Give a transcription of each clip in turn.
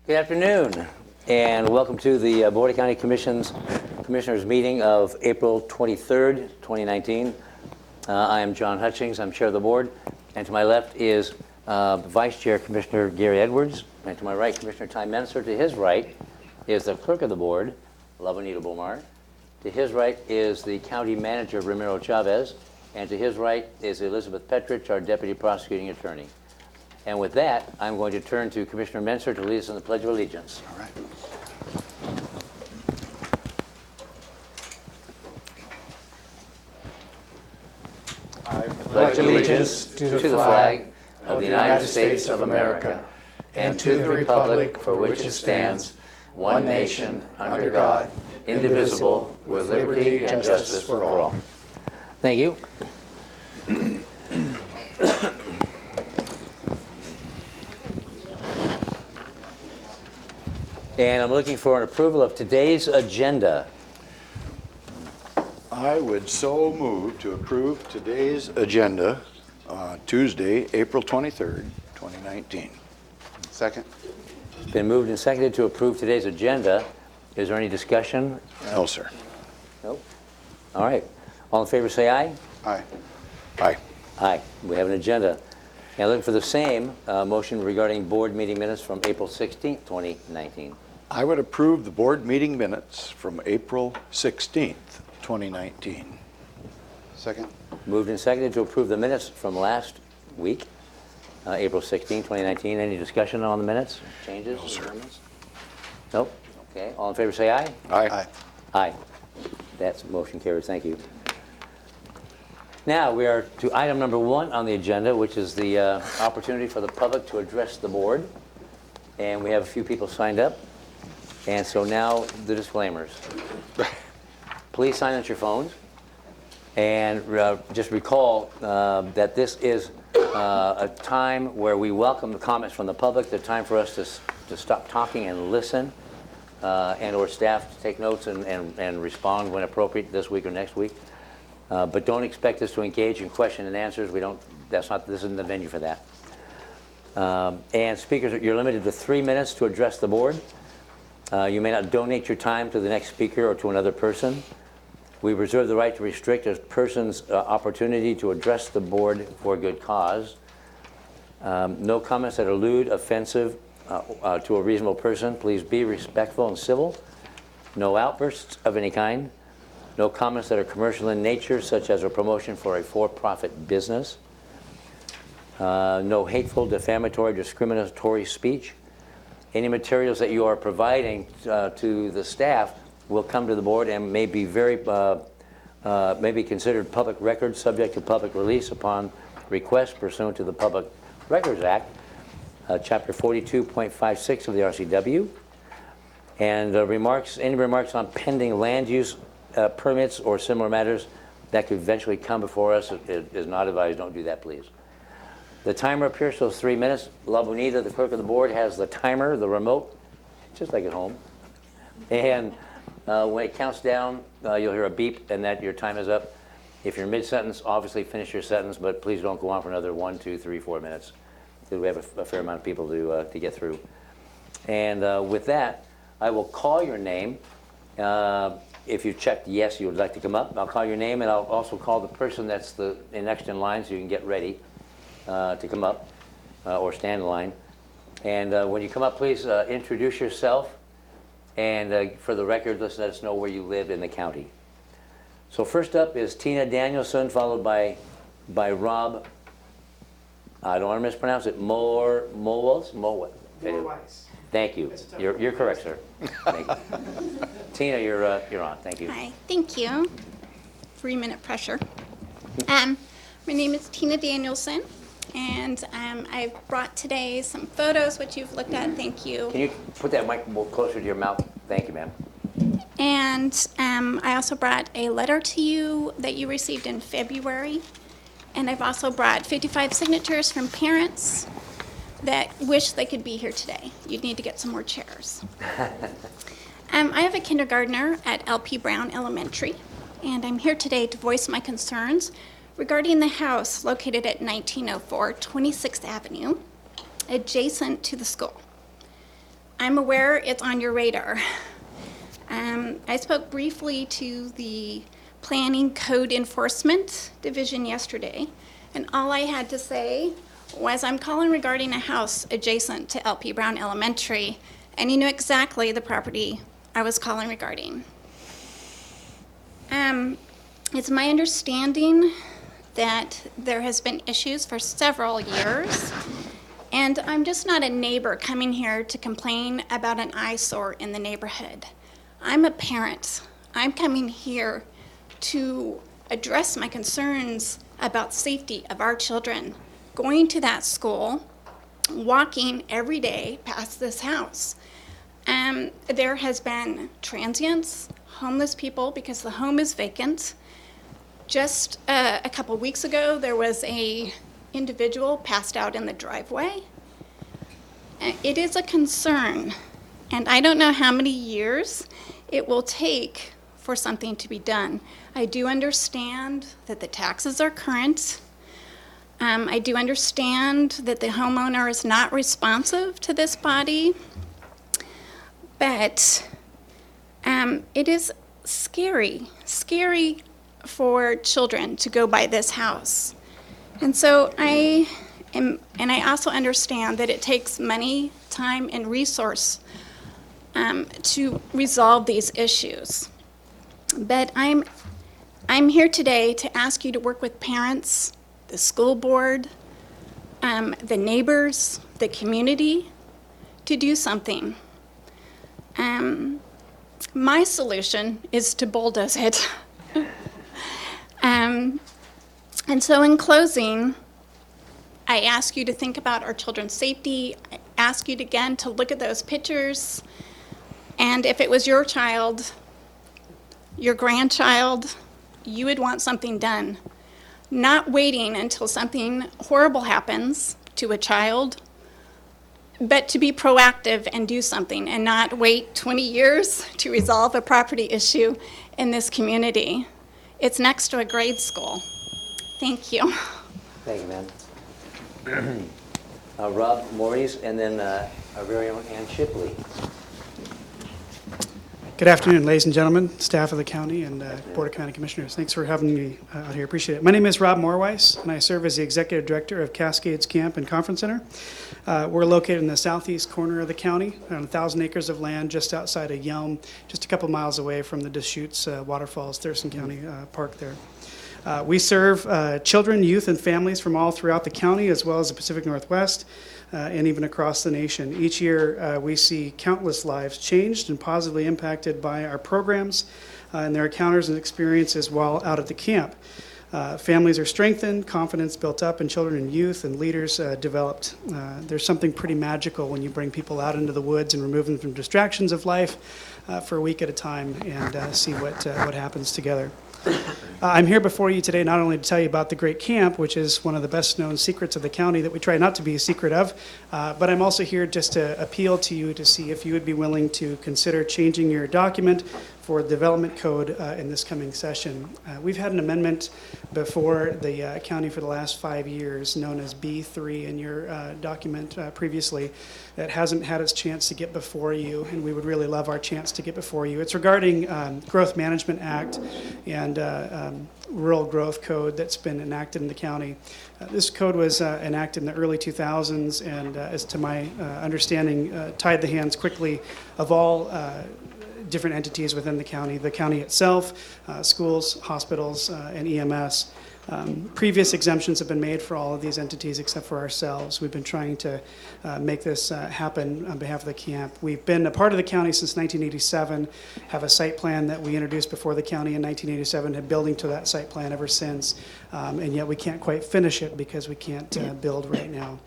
Good afternoon, and welcome to the Board of County Commissioners meeting of April 23rd, 2019. I am John Hutchings. I'm chair of the board, and to my left is Vice Chair Commissioner Gary Edwards, and to my right, Commissioner Ty Banister. To his right is the clerk of the board, Lavanita Bomar. To his right is the county manager, Ramiro Chavez, and to his right is Elizabeth Pettit, our deputy prosecuting attorney. And with that, I'm going to turn to Commissioner Banister to lead us in the Pledge of Allegiance. All right. I pledge allegiance to the flag of the United States of America and to the republic for which it stands, one nation, under God, indivisible, with liberty and justice for all. Thank you. And I'm looking for an approval of today's agenda. I would so move to approve today's agenda, Tuesday, April 23rd, 2019. Second. It's been moved and seconded to approve today's agenda. Is there any discussion? No, sir. Nope. All right. All in favor say aye. Aye. Aye. Aye. We have an agenda. And looking for the same motion regarding board meeting minutes from April 16th, 2019. I would approve the board meeting minutes from April 16th, 2019. Second. Moved and seconded to approve the minutes from last week, April 16th, 2019. Any discussion on the minutes? Changes? No, sir. Amendments? Nope. Okay. All in favor say aye. Aye. Aye. Aye. That's motion carries. Thank you. Now we are to item number 1 on the agenda, which is the opportunity for the public to address the board. And we have a few people signed up. And so now the disclaimers. Please silence your phones. And just recall that this is a time where we welcome the comments from the public, the time for us to stop talking and listen, and or staff to take notes and respond when appropriate this week or next week. But don't expect us to engage in question and answers. This isn't the venue for that. And speakers, you're limited to 3 minutes to address the board. You may not donate your time to the next speaker or to another person. We reserve the right to restrict a person's opportunity to address the board for a good cause. No comments that are lewd, offensive to a reasonable person. Please be respectful and civil. No outbursts of any kind. No comments that are commercial in nature, such as a promotion for a for-profit business. No hateful, defamatory, discriminatory speech. Any materials that you are providing to the staff will come to the board and may be may be considered public records subject to public release upon request pursuant to the Public Records Act, Chapter 42.56 of the RCW. And any remarks on pending land use permits or similar matters that could eventually come before us is not advised. Don't do that, please. The timer up here shows 3 minutes. La Bonita, the clerk of the board, has the timer, the remote, just like at home. And when it counts down, you'll hear a beep and that your time is up. If you're mid-sentence, obviously finish your sentence, but please don't go on for another 1, 2, 3, 4 minutes, because we have a fair amount of people to get through. And with that, I will call your name. If you checked yes, you would like to come up, I'll call your name, and I'll also call the person that's next in line so you can get ready to come up or stand in line. And when you come up, please introduce yourself, and for the record, let us know where you live in the county. So first up is Tina Danielson, followed by Rob, I don't want to mispronounce it, Moore Weiss. Thank you. You're correct, sir. Thank you. Tina, you're on. Thank you. Hi, thank you. 3-minute pressure. My name is Tina Danielson, and I've brought today some photos, which you've looked at. Thank you. Can you put that mic closer to your mouth? Thank you, ma'am. And I also brought a letter to you that you received in February. And I've also brought 55 signatures from parents that wish they could be here today. You'd need to get some more chairs. I have a kindergartner at LP Brown Elementary, and I'm here today to voice my concerns regarding the house located at 1904 26th Avenue, adjacent to the school. I'm aware it's on your radar. I spoke briefly to the Planning Code Enforcement Division yesterday, and all I had to say was I'm calling regarding a house adjacent to LP Brown Elementary, and he knew exactly the property I was calling regarding. It's my understanding that there has been issues for several years, and I'm just not a neighbor coming here to complain about an eyesore in the neighborhood. I'm a parent. I'm coming here to address my concerns about safety of our children, going to that school, walking every day past this house. There has been transients, homeless people, because the home is vacant. Just a couple weeks ago, there was a individual passed out in the driveway. It is a concern, and I don't know how many years it will take for something to be done. I do understand that the taxes are current. I do understand that the homeowner is not responsive to this body, but it is scary for children to go by this house. And so I also understand that it takes money, time, and resource to resolve these issues. But I'm here today to ask you to work with parents, the school board, the neighbors, the community, to do something. My solution is to bulldoze it. And so in closing, I ask you to think about our children's safety. I ask you again to look at those pictures. And if it was your child, your grandchild, you would want something done. Not waiting until something horrible happens to a child, but to be proactive and do something and not wait 20 years to resolve a property issue in this community. It's next to a grade school. Thank you. Thank you, ma'am. Rob Maurice, and then our very own Ann Shipley. Good afternoon, ladies and gentlemen, staff of the county and Board of County Commissioners. Thanks for having me out here. Appreciate it. My name is Rob Moore Weiss, and I serve as the Executive Director of Cascades Camp and Conference Center. We're located in the southeast corner of the county, on 1,000 acres of land just outside of Yelm, just a couple miles away from the Deschutes Waterfalls, Thurston County Park there. We serve children, youth, and families from all throughout the county, as well as the Pacific Northwest, and even across the nation. Each year, we see countless lives changed and positively impacted by our programs and their encounters and experiences while out at the camp. Families are strengthened, confidence built up in children and youth, and leaders developed. There's something pretty magical when you bring people out into the woods and remove them from distractions of life for a week at a time and see what happens together. I'm here before you today not only to tell you about the great camp, which is one of the best known secrets of the county that we try not to be a secret of, but I'm also here just to appeal to you to see if you would be willing to consider changing your document for development code in this coming session. We've had an amendment before the county for the last 5 years known as B3 in your document previously that hasn't had its chance to get before you, and we would really love our chance to get before you. It's regarding Growth Management Act and Rural Growth Code that's been enacted in the county. This code was enacted in the early 2000s and, as to my understanding, tied the hands quickly of all different entities within the county itself, schools, hospitals, and EMS. Previous exemptions have been made for all of these entities except for ourselves. We've been trying to make this happen on behalf of the camp. We've been a part of the county since 1987, have a site plan that we introduced before the county in 1987, and building to that site plan ever since, and yet we can't quite finish it because we can't build right now.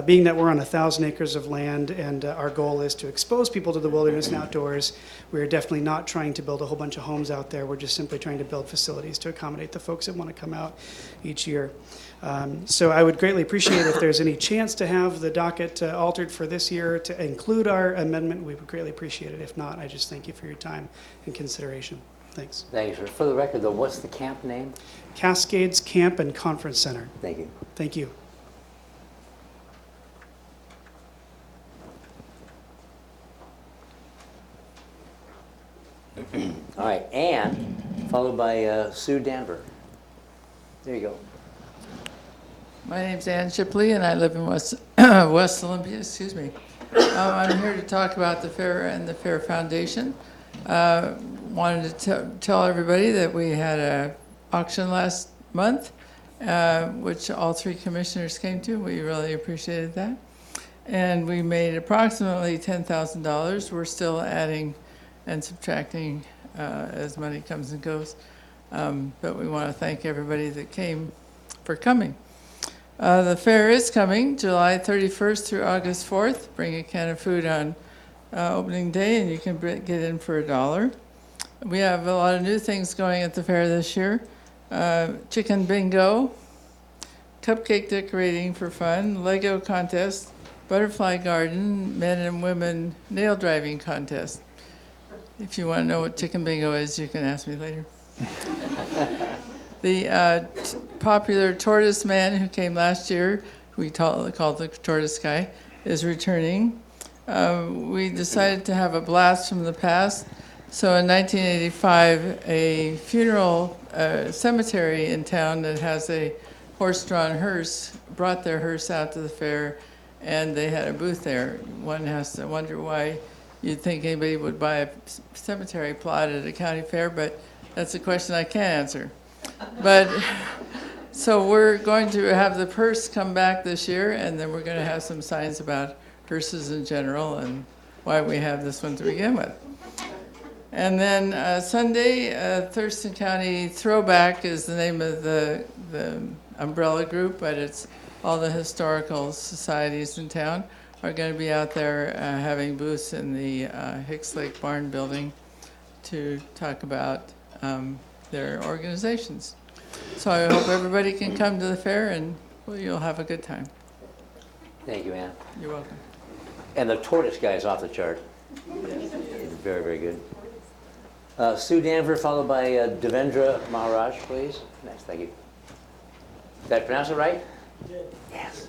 Being that we're on 1,000 acres of land and our goal is to expose people to the wilderness and outdoors, we're definitely not trying to build a whole bunch of homes out there. We're just simply trying to build facilities to accommodate the folks that want to come out each year. So I would greatly appreciate if there's any chance to have the docket altered for this year to include our amendment. We would greatly appreciate it. If not, I just thank you for your time and consideration. Thanks. Thank you, sir. For the record, though, what's the camp name? Cascades Camp and Conference Center. Thank you. Thank you. All right, Ann, followed by Sue Danver. There you go. My name's Ann Shipley, and I live in West Olympia, excuse me. I'm here to talk about the fair and the Fair Foundation. Wanted to tell everybody that we had an auction last month, which all three commissioners came to. We really appreciated that. And we made approximately $10,000. We're still adding and subtracting as money comes and goes. But we want to thank everybody that came for coming. The fair is coming July 31st through August 4th. Bring a can of food on opening day and you can get in for $1. We have a lot of new things going at the fair this year. Chicken bingo, cupcake decorating for fun, Lego contest, butterfly garden, men and women nail driving contest. If you want to know what chicken bingo is, you can ask me later. The popular tortoise man who came last year, we called the tortoise guy, is returning. We decided to have a blast from the past. So in 1985, a funeral cemetery in town that has a horse-drawn hearse brought their hearse out to the fair, and they had a booth there. One has to wonder why you'd think anybody would buy a cemetery plot at a county fair, but that's a question I can't answer. But so we're going to have the hearse come back this year, and then we're going to have some signs about hearses in general and why we have this one to begin with. And then Sunday, Thurston County Throwback is the name of the umbrella group, but it's all the historical societies in town are going to be out there having booths in the Hicks Lake Barn building to talk about their organizations. So I hope everybody can come to the fair and you'll have a good time. Thank you, Ann. You're welcome. And the tortoise guy is off the chart. Very, very good. Sue Danver, followed by Devendra Maharaj, please. Next, thank you. Did I pronounce it right? Yes.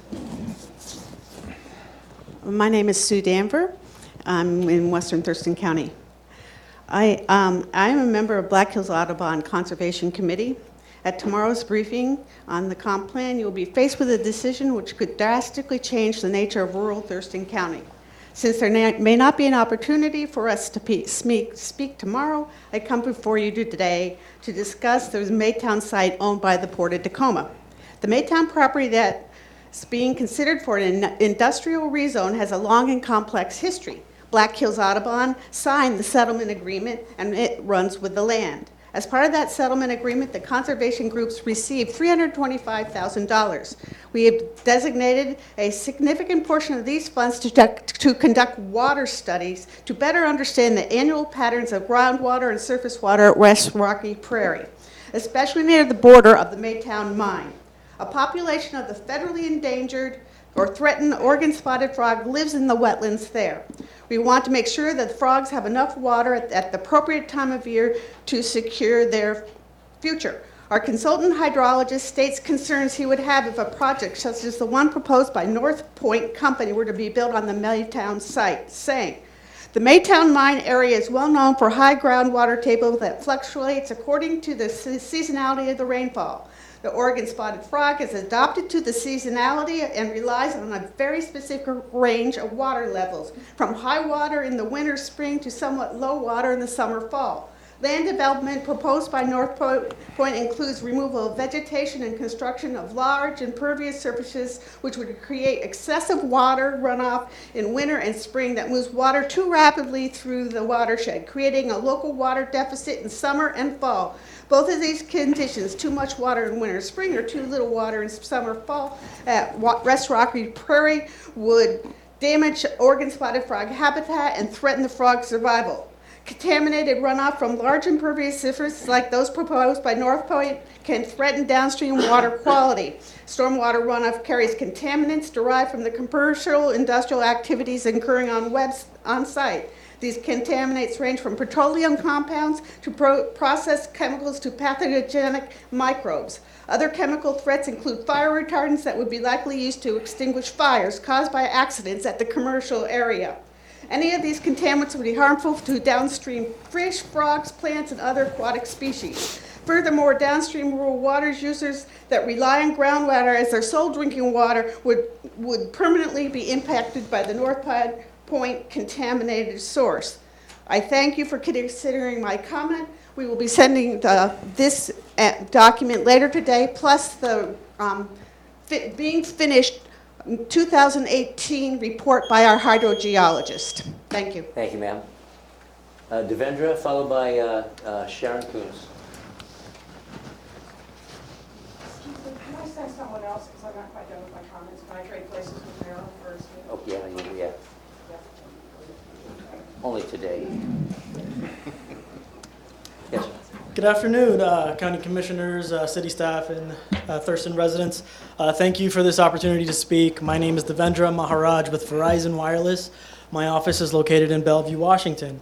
My name is Sue Danver. I'm in Western Thurston County. I am a member of Black Hills Audubon Conservation Committee. At tomorrow's briefing on the comp plan, you'll be faced with a decision which could drastically change the nature of rural Thurston County. Since there may not be an opportunity for us to speak tomorrow, I come before you today to discuss the Maytown site owned by the Port of Tacoma. The Maytown property that's being considered for an industrial rezone has a long and complex history. Black Hills Audubon signed the settlement agreement and it runs with the land. As part of that settlement agreement, the conservation groups received $325,000. We have designated a significant portion of these funds to conduct water studies to better understand the annual patterns of groundwater and surface water at West Rocky Prairie, especially near the border of the Maytown mine. A population of the federally endangered or threatened Oregon spotted frog lives in the wetlands there. We want to make sure that the frogs have enough water at the appropriate time of year to secure their future. Our consultant hydrologist states concerns he would have if a project such as the one proposed by North Point Company were to be built on the Maytown site, saying, the Maytown mine area is well known for high groundwater table that fluctuates according to the seasonality of the rainfall. The Oregon spotted frog is adapted to the seasonality and relies on a very specific range of water levels, from high water in the winter, spring to somewhat low water in the summer, fall. Land development proposed by North Point includes removal of vegetation and construction of large impervious surfaces, which would create excessive water runoff in winter and spring that moves water too rapidly through the watershed, creating a local water deficit in summer and fall. Both of these conditions, too much water in winter, spring, or too little water in summer, fall, at West Rocky Prairie would damage Oregon spotted frog habitat and threaten the frog's survival. Contaminated runoff from large impervious surfaces like those proposed by North Point can threaten downstream water quality. Stormwater runoff carries contaminants derived from the commercial industrial activities occurring on site. These contaminants range from petroleum compounds to processed chemicals to pathogenic microbes. Other chemical threats include fire retardants that would be likely used to extinguish fires caused by accidents at the commercial area. Any of these contaminants would be harmful to downstream fish, frogs, plants, and other aquatic species. Furthermore, downstream rural waters users that rely on groundwater as their sole drinking water would permanently be impacted by the North Point contaminated source. I thank you for considering my comment. We will be sending this document later today, plus the being finished 2018 report by our hydrogeologist. Thank you. Thank you, ma'am. Devendra, followed by Sharon Koontz. Can I send someone else, because I'm not quite done with my comments? Can I trade places with Meryl first? Oh, yeah. Only today. Yes. Good afternoon, County Commissioners, City staff, and Thurston residents. Thank you for this opportunity to speak. My name is Devendra Maharaj with Verizon Wireless. My office is located in Bellevue, Washington.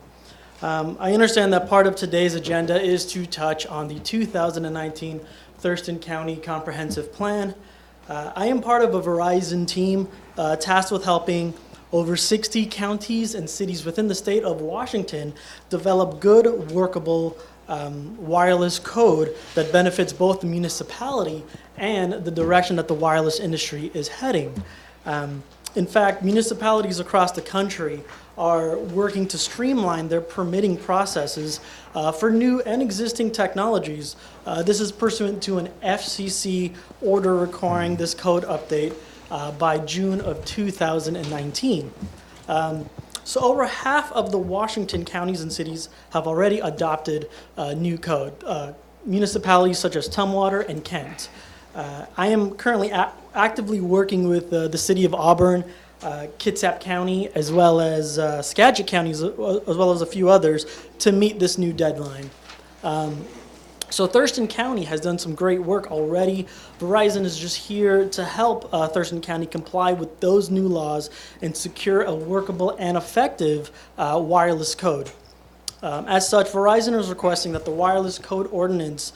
I understand that part of today's agenda is to touch on the 2019 Thurston County Comprehensive Plan. I am part of a Verizon team tasked with helping over 60 counties and cities within the state of Washington develop good, workable wireless code that benefits both the municipality and the direction that the wireless industry is heading. In fact, municipalities across the country are working to streamline their permitting processes for new and existing technologies. This is pursuant to an FCC order requiring this code update by June of 2019. So over half of the Washington counties and cities have already adopted new code, municipalities such as Tumwater and Kent. I am currently actively working with the city of Auburn, Kitsap County, as well as Skagit counties, as well as a few others, to meet this new deadline. So Thurston County has done some great work already. Verizon is just here to help Thurston County comply with those new laws and secure a workable and effective wireless code. As such, Verizon is requesting that the wireless code ordinance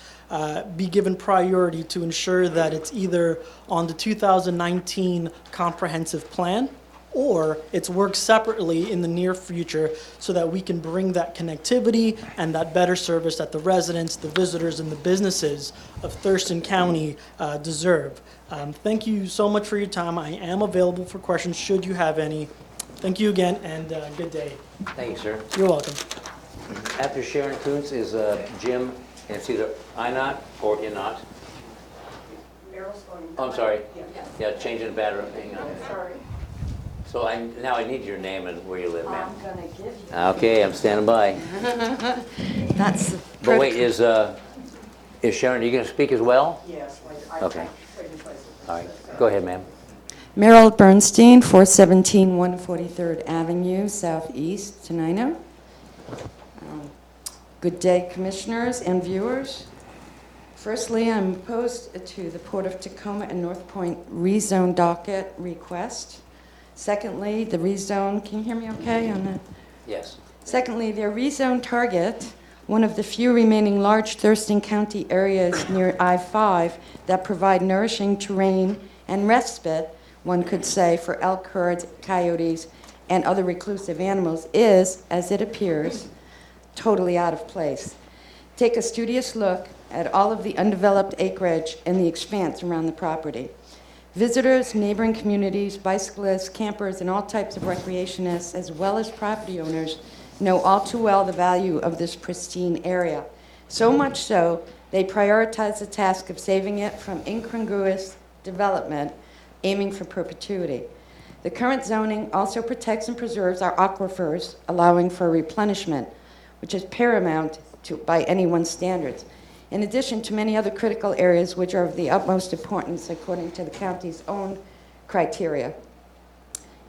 be given priority to ensure that it's either on the 2019 comprehensive plan or it's worked separately in the near future so that we can bring that connectivity and that better service that the residents, the visitors, and the businesses of Thurston County deserve. Thank you so much for your time. I am available for questions should you have any. Thank you again, and good day. Thank you, sir. You're welcome. After Sharon Koontz is Jim, and it's either Inot or Inot. Meryl's going. Oh, I'm sorry. Yeah. Yeah, changing the battery. Hang on. Sorry. So now I need your name and where you live, ma'am. I'm gonna give you. Okay, I'm standing by. That's. But wait, is Sharon, are you going to speak as well? Yes. Okay. Trading places. All right. Go ahead, ma'am. Meryl Bernstein, 417 143rd Avenue, Southeast, Tenino. Good day, commissioners and viewers. Firstly, I'm opposed to the Port of Tacoma and North Point rezone docket request. Secondly, the rezone, can you hear me okay on that? Yes. Secondly, their rezone target, one of the few remaining large Thurston County areas near I-5 that provide nourishing terrain and respite, one could say, for elk herds, coyotes, and other reclusive animals is, as it appears, totally out of place. Take a studious look at all of the undeveloped acreage and the expanse around the property. Visitors, neighboring communities, bicyclists, campers, and all types of recreationists, as well as property owners, know all too well the value of this pristine area. So much so, they prioritize the task of saving it from incongruous development, aiming for perpetuity. The current zoning also protects and preserves our aquifers, allowing for replenishment, which is paramount by anyone's standards, in addition to many other critical areas which are of the utmost importance according to the county's own criteria.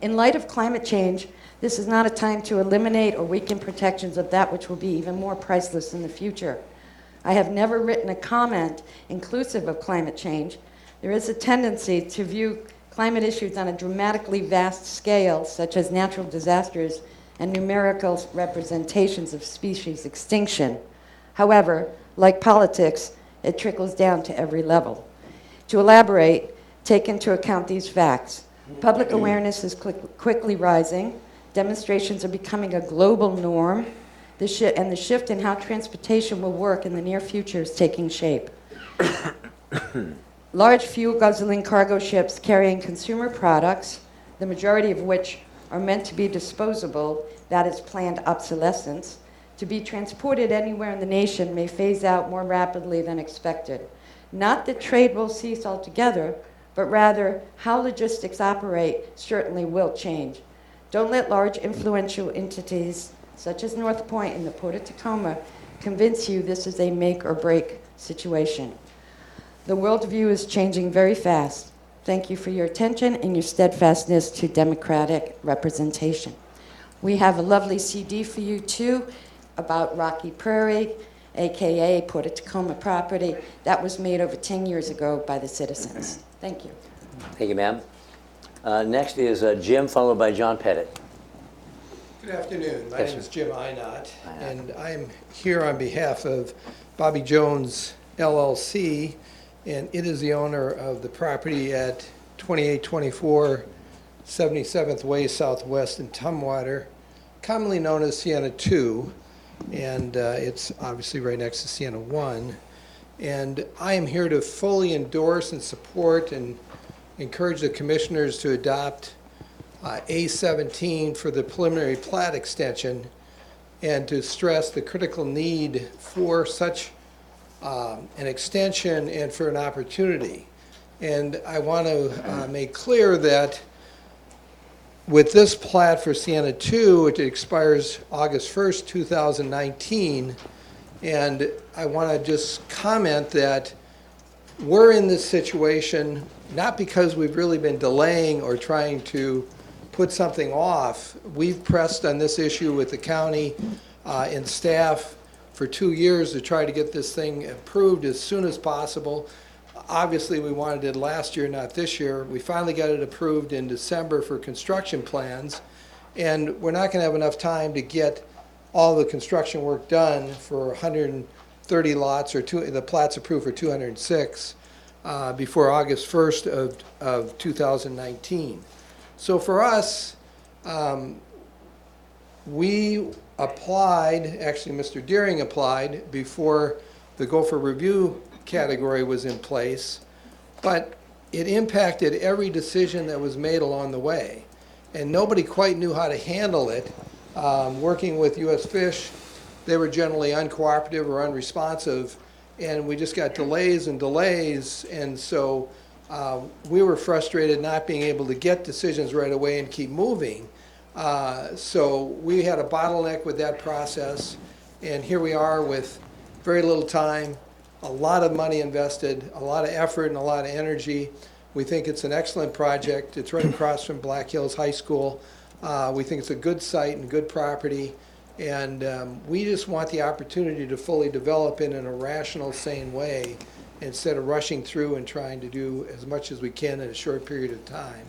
In light of climate change, this is not a time to eliminate or weaken protections of that which will be even more priceless in the future. I have never written a comment inclusive of climate change. There is a tendency to view climate issues on a dramatically vast scale, such as natural disasters and numerical representations of species extinction. However, like politics, it trickles down to every level. To elaborate, take into account these facts. Public awareness is quickly rising. Demonstrations are becoming a global norm, and the shift in how transportation will work in the near future is taking shape. Large fuel-guzzling cargo ships carrying consumer products, the majority of which are meant to be disposable, that is planned obsolescence, to be transported anywhere in the nation may phase out more rapidly than expected. Not that trade will cease altogether, but rather how logistics operate certainly will change. Don't let large influential entities such as North Point and the Port of Tacoma convince you this is a make or break situation. The worldview is changing very fast. Thank you for your attention and your steadfastness to democratic representation. We have a lovely CD for you too about Rocky Prairie, AKA Port of Tacoma property, that was made over 10 years ago by the citizens. Thank you. Thank you, ma'am. Next is Jim, followed by John Pettit. Good afternoon. My Yes, name is sir. Jim Einott, and I'm here on behalf of Bobby Jones LLC, and it is the owner of the property at 2824 77th Way Southwest in Tumwater, commonly known as Sienna 2, and it's obviously right next to Sienna 1. And I am here to fully endorse and support and encourage the commissioners to adopt A17 for the preliminary plat extension, and to stress the critical need for such an extension and for an opportunity. And I want to make clear that with this plat for Sienna 2, it expires August 1st, 2019, and I want to just comment that we're in this situation not because we've really been delaying or trying to put something off. We've pressed on this issue with the county and staff for 2 years to try to get this thing approved as soon as possible. Obviously, we wanted it last year, not this year. We finally got it approved in December for construction plans, and we're not going to have enough time to get all the construction work done for 130 lots, or the plats approved for 206, before August 1st of 2019. So for us, we applied, actually Mr. Deering applied before the Gopher Review category was in place, but it impacted every decision that was made along the way. And nobody quite knew how to handle it. Working with U.S. Fish, they were generally uncooperative or unresponsive, and we just got delays and delays, and so we were frustrated not being able to get decisions right away and keep moving. So we had a bottleneck with that process, and here we are with very little time, a lot of money invested, a lot of effort and a lot of energy. We think it's an excellent project. It's right across from Black Hills High School. We think it's a good site and good property, and we just want the opportunity to fully develop it in a rational, sane way instead of rushing through and trying to do as much as we can in a short period of time.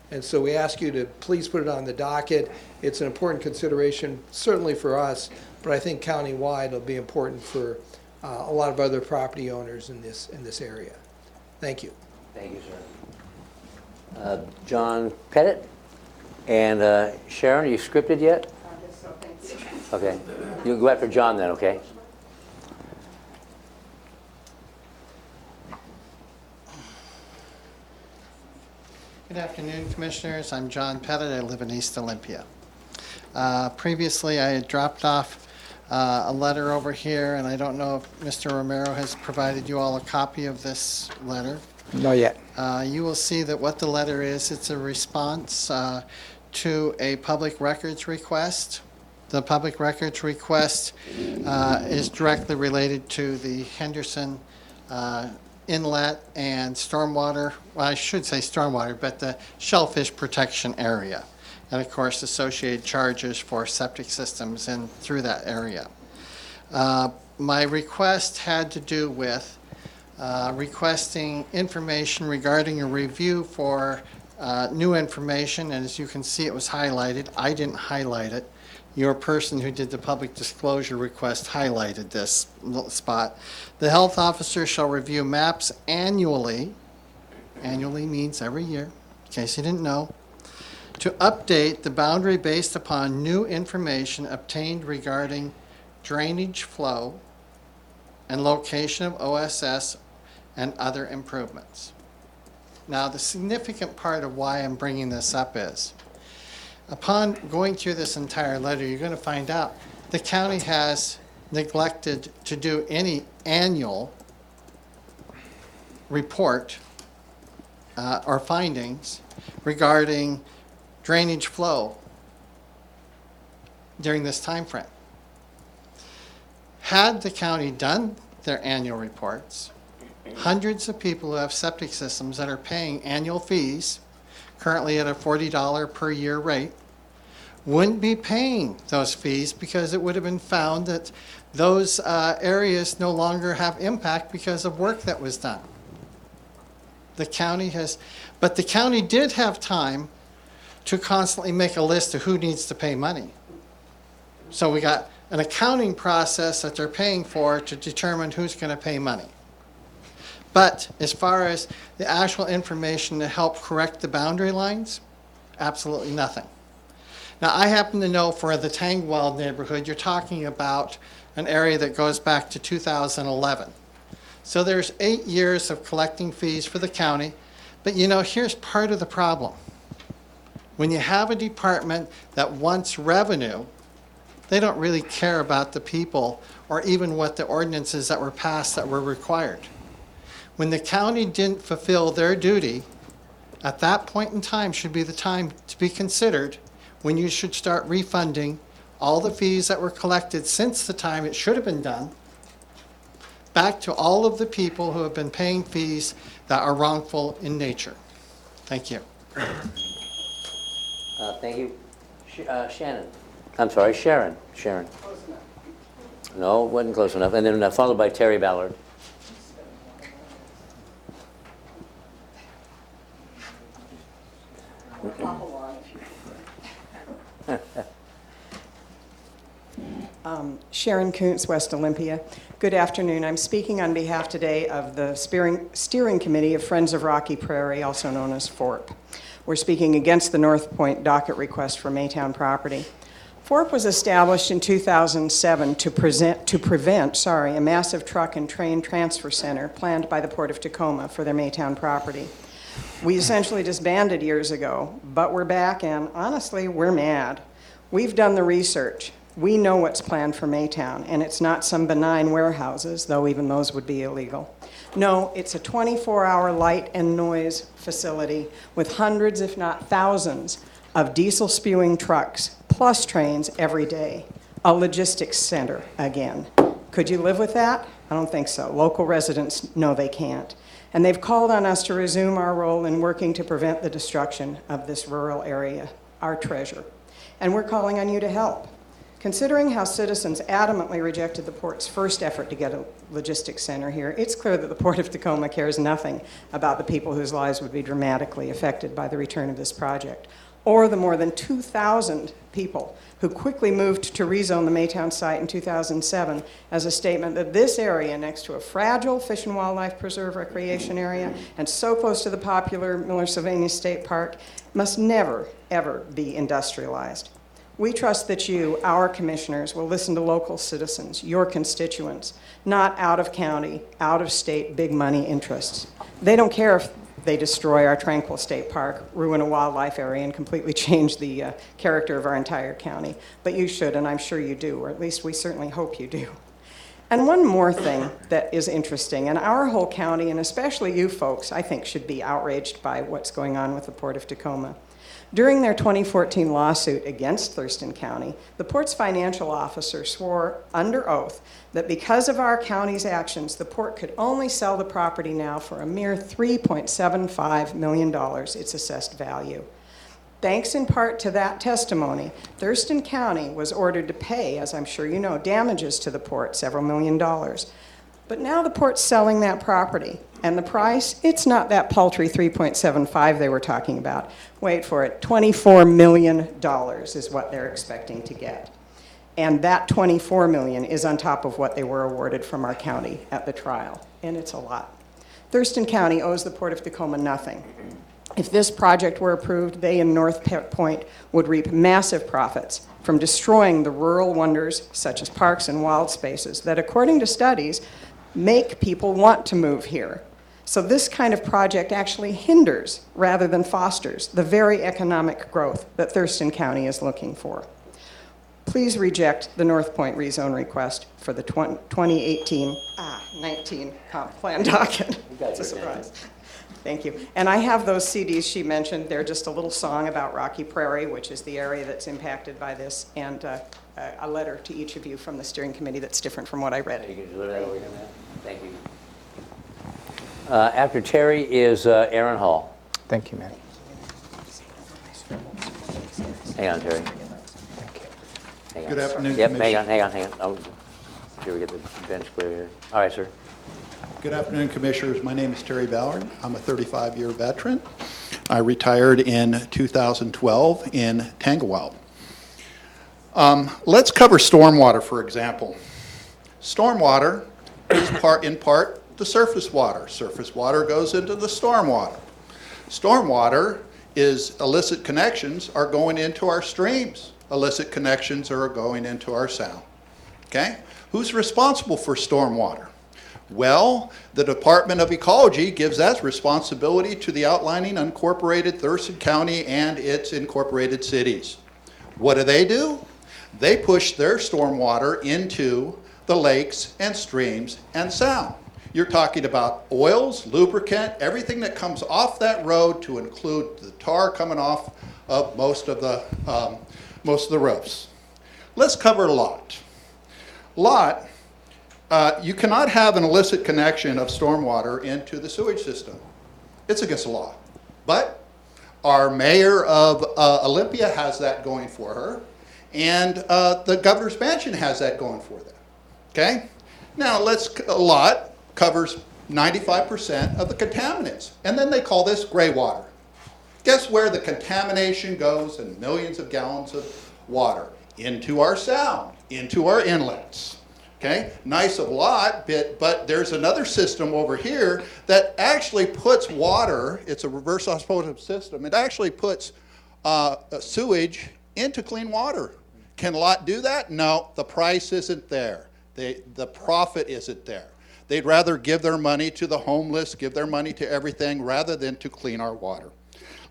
And so we ask you to please put it on the docket. It's an important consideration, certainly for us, but I think countywide it'll be important for a lot of other property owners in this area. Thank you. Thank you, sir. John Pettit and Sharon, are you scripted yet? So thank you. Okay. You go after John then, okay? Good afternoon, Commissioners. I'm John Pettit. I live in East Olympia. Previously, I had dropped off a letter over here, and I don't know if Mr. Romero has provided you all a copy of this letter. Not yet. You will see that what the letter is, it's a response to a public records request. The public records request is directly related to the Henderson inlet and stormwater, well, I should say stormwater, but the shellfish protection area. And of course, associated charges for septic systems in through that area. My request had to do with requesting information regarding a review for new information, and as you can see, it was highlighted. I didn't highlight it. Your person who did the public disclosure request highlighted this little spot. The health officer shall review maps annually. Annually means every year, in case you didn't know. to update the boundary based upon new information obtained regarding drainage flow and location of OSS and other improvements. Now, the significant part of why I'm bringing this up is, upon going through this entire letter, you're going to find out the county has neglected to do any annual report or findings regarding drainage flow during this time frame. Had the county done their annual reports, hundreds of people who have septic systems that are paying annual fees, currently at a $40 per year rate, wouldn't be paying those fees because it would have been found that those areas no longer have impact because of work that was done. The county but the county did have time to constantly make a list of who needs to pay money. So we got an accounting process that they're paying for to determine who's going to pay money. But as far as the actual information to help correct the boundary lines, absolutely nothing. Now, I happen to know for the Tangwell neighborhood, you're talking about an area that goes back to 2011. So there's 8 years of collecting fees for the county. But you know, here's part of the problem. When you have a department that wants revenue, they don't really care about the people or even what the ordinances that were passed that were required. When the county didn't fulfill their duty, at that point in time should be the time to be considered when you should start refunding all the fees that were collected since the time it should have been done back to all of the people who have been paying fees that are wrongful in nature. Thank you. Thank you. Shannon. I'm sorry, Sharon. Sharon. No, wasn't close enough. And then followed by Terry Ballard. Sharon Koontz, West Olympia. Good afternoon. I'm speaking on behalf today of the Steering Committee of Friends of Rocky Prairie, also known as FORP. We're speaking against the North Point docket request for Maytown property. FORP was established in 2007 to prevent a massive truck and train transfer center planned by the Port of Tacoma for their Maytown property. We essentially disbanded years ago, but we're back, and honestly, we're mad. We've done the research. We know what's planned for Maytown, and it's not some benign warehouses, though even those would be illegal. No, it's a 24-hour light and noise facility with hundreds, if not thousands, of diesel-spewing trucks, plus trains every day. A logistics center, again. Could you live with that? I don't think so. Local residents know they can't. And they've called on us to resume our role in working to prevent the destruction of this rural area, our treasure. And we're calling on you to help. Considering how citizens adamantly rejected the port's first effort to get a logistics center here, it's clear that the Port of Tacoma cares nothing about the people whose lives would be dramatically affected by the return of this project, or the more than 2,000 people who quickly moved to rezone the Maytown site in 2007 as a statement that this area, next to a fragile Fish and Wildlife Preserve recreation area and so close to the popular Miller-Sylvania State Park, must never, ever be industrialized. We trust that you, our commissioners, will listen to local citizens, your constituents, not out-of-county, out-of-state big money interests. They don't care if they destroy our tranquil state park, ruin a wildlife area, and completely change the character of our entire county. But you should, and I'm sure you do, or at least we certainly hope you do. And one more thing that is interesting, and our whole county, and especially you folks, I think should be outraged by what's going on with the Port of Tacoma. During their 2014 lawsuit against Thurston County, the port's financial officer swore under oath that because of our county's actions, the port could only sell the property now for a mere $3.75 million, its assessed value. Thanks in part to that testimony, Thurston County was ordered to pay, as I'm sure you know, damages to the port, several $millions. But now the port's selling that property, and the price, it's not that paltry $3.75 they were talking about. Wait for it, $24 million is what they're expecting to get. And that $24 million is on top of what they were awarded from our county at the trial, and it's a lot. Thurston County owes the Port of Tacoma nothing. If this project were approved, they in North Point would reap massive profits from destroying the rural wonders such as parks and wild spaces that, according to studies, make people want to move here. So this kind of project actually hinders rather than fosters the very economic growth that Thurston County is looking for. Please reject the North Point rezone request for the 2018-19 comp plan docket. It's a surprise. Thank you. And I have those CDs she mentioned. They're just a little song about Rocky Prairie, which is the area that's impacted by this, and a letter to each of you from the steering committee that's different from what I read. You can deliver that over here, ma'am. Thank you. After Terry is Aaron Hall. Thank you, ma'am. Hang on, Terry. Hang on. Good afternoon, Yep, Commissioner. hang on. Oh, sure we get the bench clear here. All right, sir. Good afternoon, Commissioners. My name is Terry Ballard. I'm a 35-year veteran. I retired in 2012 in Tanglewild. Let's cover stormwater, for example. Stormwater is in part the surface water. Surface water goes into the stormwater. Stormwater is illicit connections are going into our streams. Illicit connections are going into our sound. Okay? Who's responsible for stormwater? Well, the Department of Ecology gives that responsibility to the outlining unincorporated Thurston County and its incorporated cities. What do? They push their stormwater into the lakes and streams and sound. You're talking about oils, lubricant, everything that comes off that road to include the tar coming off of most of the roofs. Let's cover lot. Lot, you cannot have an illicit connection of stormwater into the sewage system. It's against the law. But our mayor of Olympia has that going for her, and the governor's mansion has that going for them. Okay? Now, a lot covers 95% of the contaminants, and then they call this gray water. Guess where the contamination goes in millions of gallons of water? Into our sound, into our inlets. Okay, nice of lot, but there's another system over here that actually puts water, it's a reverse osmosis system, it actually puts sewage into clean water. Can Lot do that? No, the price isn't there. The profit isn't there. They'd rather give their money to the homeless, give their money to everything, rather than to clean our water.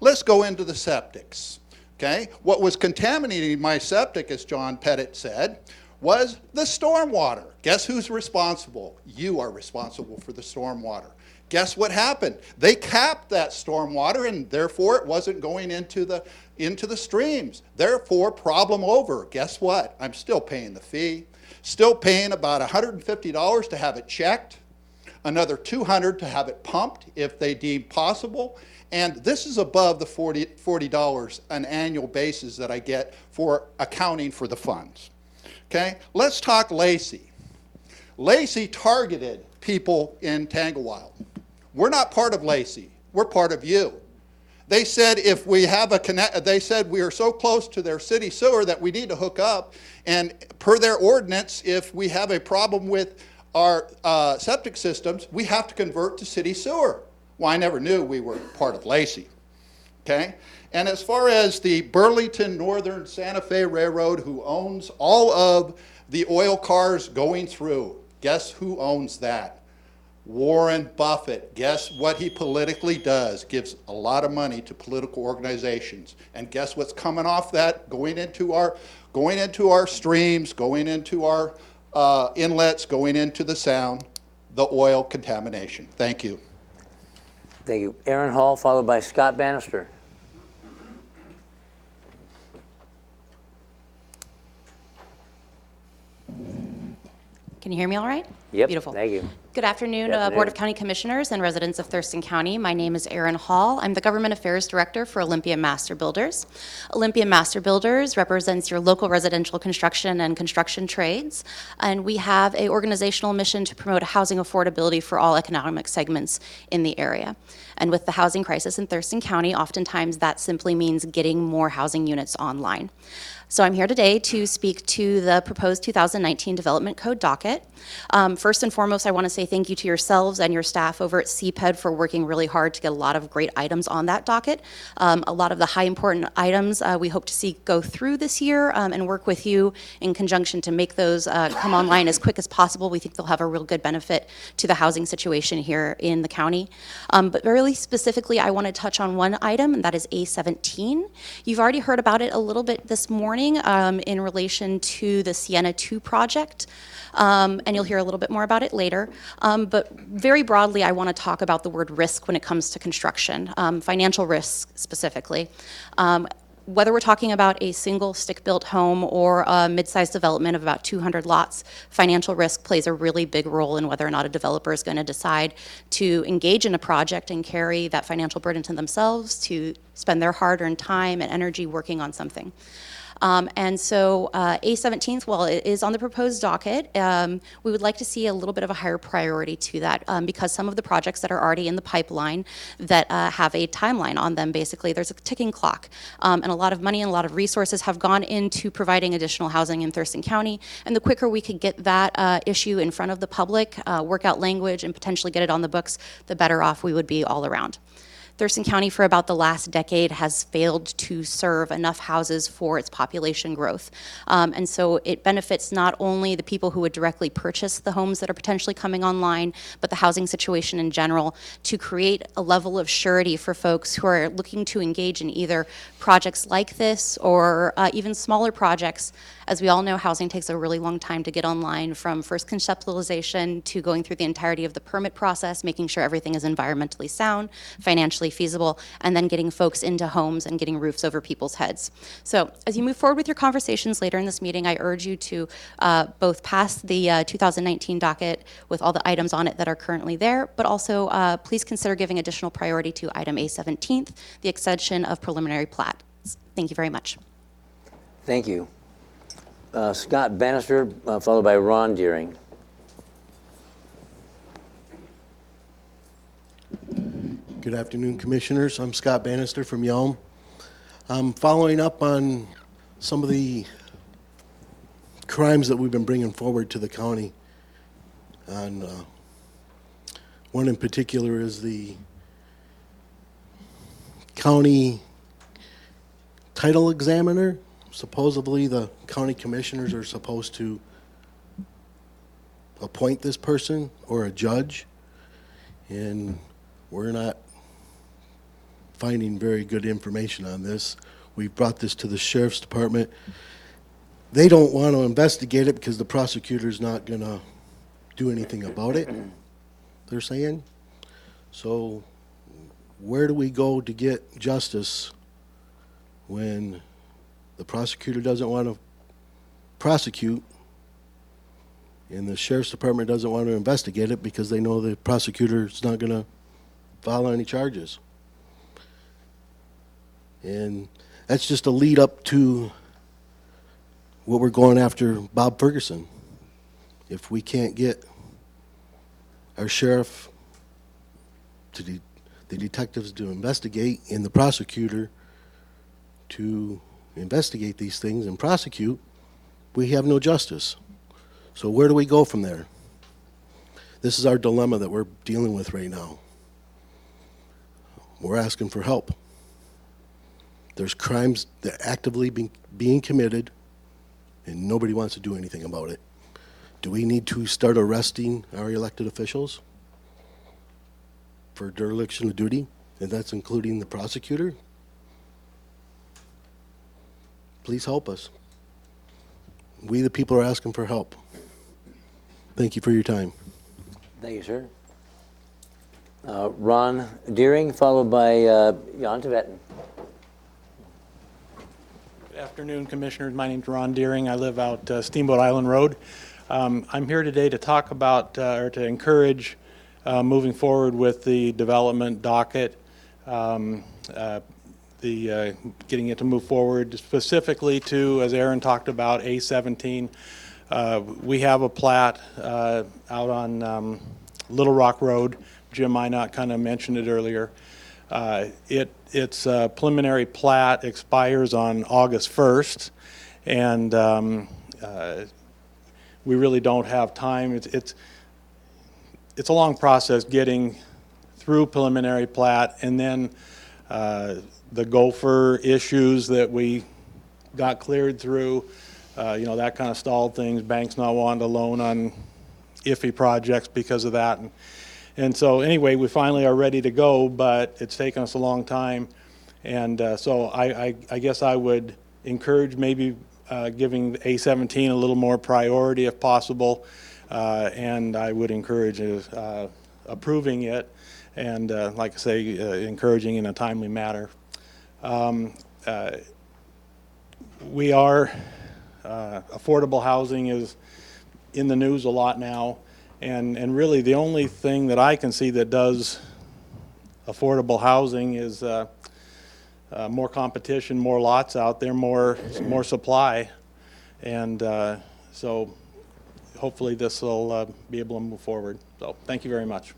Let's go into the septics. Okay, what was contaminating my septic, as John Pettit said, was the storm water. Guess who's responsible? You are responsible for the storm water. Guess what happened? They capped that storm water, and therefore it wasn't going into the streams. Therefore, problem over. Guess what? I'm still paying the fee. Still paying about $150 to have it checked, another $200 to have it pumped if they deem possible, and this is above the $40 an annual basis that I get for accounting for the funds. Okay, let's talk Lacey. Lacey targeted people in Tanglewild. We're not part of Lacey. We're part of you. They said if we have they said we are so close to their city sewer that we need to hook up, and per their ordinance, if we have a problem with our septic systems, we have to convert to city sewer. Well, I never knew we were part of Lacey. Okay? And as far as the Burlington Northern Santa Fe Railroad, who owns all of the oil cars going through, guess who owns that? Warren Buffett. Guess what he politically does? Gives a lot of money to political organizations. And guess what's coming off that? Going into our streams, going into our inlets, going into the sound, the oil contamination. Thank you. Thank you. Aaron Hall, followed by Scott Banister. Can you hear me all right? Yep. Beautiful. Thank you. Good afternoon, Good afternoon. Board of County Commissioners and residents of Thurston County. My name is Erin Hall. I'm the Government Affairs Director for Olympia Master Builders. Olympia Master Builders represents your local residential construction and construction trades, and we have an organizational mission to promote housing affordability for all economic segments in the area. And with the housing crisis in Thurston County, oftentimes that simply means getting more housing units online. So I'm here today to speak to the proposed 2019 Development Code docket. First and foremost, I want to say thank you to yourselves and your staff over at CPED for working really hard to get a lot of great items on that docket. A lot of the high important items we hope to see go through this year and work with you in conjunction to make those come online as quick as possible. We think they'll have a real good benefit to the housing situation here in the county. But really specifically, I want to touch on one item, and that is A17. You've already heard about it a little bit this morning in relation to the Sienna 2 project. And you'll hear a little bit more about it later. But very broadly, I want to talk about the word risk when it comes to construction, financial risk specifically. Whether we're talking about a single stick-built home or a mid-sized development of about 200 lots, financial risk plays a really big role in whether or not a developer is going to decide to engage in a project and carry that financial burden to themselves, to spend their hard-earned time and energy working on something. And so A17, while it is on the proposed docket, we would like to see a little bit of a higher priority to that because some of the projects that are already in the pipeline that have a timeline on them, basically, there's a ticking clock. And a lot of money and a lot of resources have gone into providing additional housing in Thurston County. And the quicker we could get that issue in front of the public, work out language, and potentially get it on the books, the better off we would be all around. Thurston County for about the last decade has failed to serve enough houses for its population growth. And so it benefits not only the people who would directly purchase the homes that are potentially coming online, but the housing situation in general, to create a level of surety for folks who are looking to engage in either projects like this or even smaller projects. As we all know, housing takes a really long time to get online, from first conceptualization to going through the entirety of the permit process, making sure everything is environmentally sound, financially feasible, and then getting folks into homes and getting roofs over people's heads. So as you move forward with your conversations later in this meeting, I urge you to both pass the 2019 docket with all the items on it that are currently there, but also please consider giving additional priority to item A17, the extension of preliminary plat. Thank you very much. Thank you. Scott Banister, followed by Ron Deering. Good afternoon, Commissioners. I'm Scott Banister from Yelm. I'm following up on some of the crimes that we've been bringing forward to the county. And one in particular is the county title examiner. Supposedly, the county commissioners are supposed to appoint this person or a judge, and we're not finding very good information on this. We've brought this to the sheriff's department. They don't want to investigate it because the prosecutor's not going to do anything about it, they're saying. So where do we go to get justice when the prosecutor doesn't want to prosecute and the sheriff's department doesn't want to investigate it because they know the prosecutor's not going to file any charges? And that's just a lead up to what we're going after Bob Ferguson. If we can't get our sheriff, the detectives to investigate, and the prosecutor to investigate these things and prosecute, we have no justice. So where do we go from there? This is our dilemma that we're dealing with right now. We're asking for help. There's crimes that are actively being committed, and nobody wants to do anything about it. Do we need to start arresting our elected officials for dereliction of duty? And that's including the prosecutor? Please help us. We, the people, are asking for help. Thank you for your time. Thank you, sir. Ron Deering, followed by Jan Tibetan. Good afternoon, Commissioners. My name's Ron Deering. I live out Steamboat Island Road. I'm here today to talk about or to encourage moving forward with the development docket, getting it to move forward specifically to, as Aaron talked about, A17. We have a plat out on Little Rock Road. Jim Minot kind of mentioned it earlier. Its preliminary plat expires on August 1st, and we really don't have time. it's a long process getting through preliminary plat, and then the gopher issues that we got cleared through, that kind of stalled things. Banks not wanting to loan on iffy projects because of that. And so anyway, we finally are ready to go, but it's taken us a long time. And so I guess I would encourage maybe giving A17 a little more priority if possible. And I would encourage approving it and, like I say, encouraging in a timely manner. We are, affordable housing is in the news a lot now, and really the only thing that I can see that does affordable housing is more competition, more lots out there, more supply, and so hopefully this will be able to move forward. So thank you very much.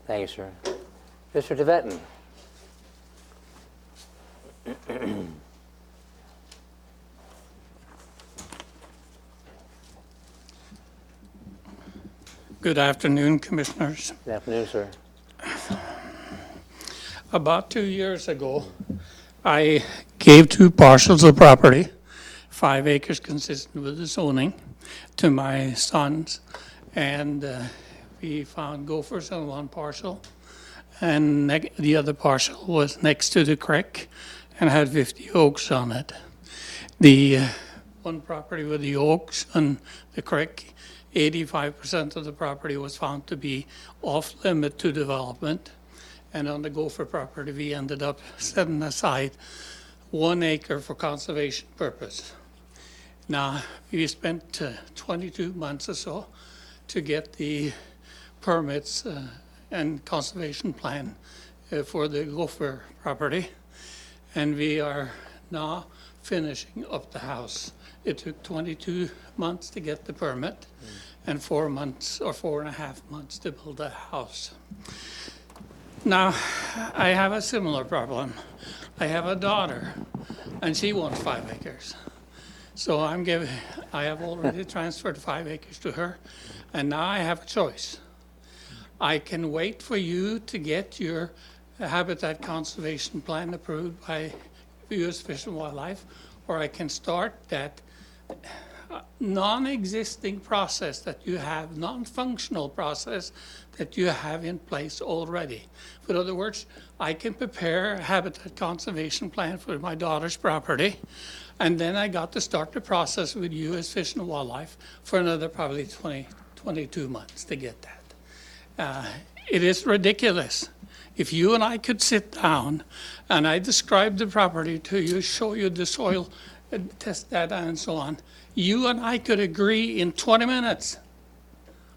Thank you, sir. Mr. Tibetan. Good afternoon, Commissioners. Good afternoon, sir. About 2 years ago, I gave 2 parcels of property, 5 acres consistent with the zoning, to my sons, and we found gophers on one parcel, and the other parcel was next to the creek and had 50 oaks on it. The one property with the oaks and the creek, 85% of the property was found to be off limit to development. And on the gopher property, we ended up setting aside 1 acre for conservation purpose. Now, we spent 22 months or so to get the permits and conservation plan for the gopher property. And we are now finishing up the house. It took 22 months to get the permit and 4 months or 4.5 months to build the house. Now, I have a similar problem. I have a daughter, and she wants 5 acres. So I have already transferred 5 acres to her, and now I have a choice. I can wait for you to get your habitat conservation plan approved by U.S. Fish and Wildlife, or I can start that non-existing process that you have, non-functional process that you have in place already. In other words, I can prepare a habitat conservation plan for my daughter's property, and then I got to start the process with U.S. Fish and Wildlife for another probably 22 months to get that. It is ridiculous. If you and I could sit down and I describe the property to you, show you the soil test data and so on, you and I could agree in 20 minutes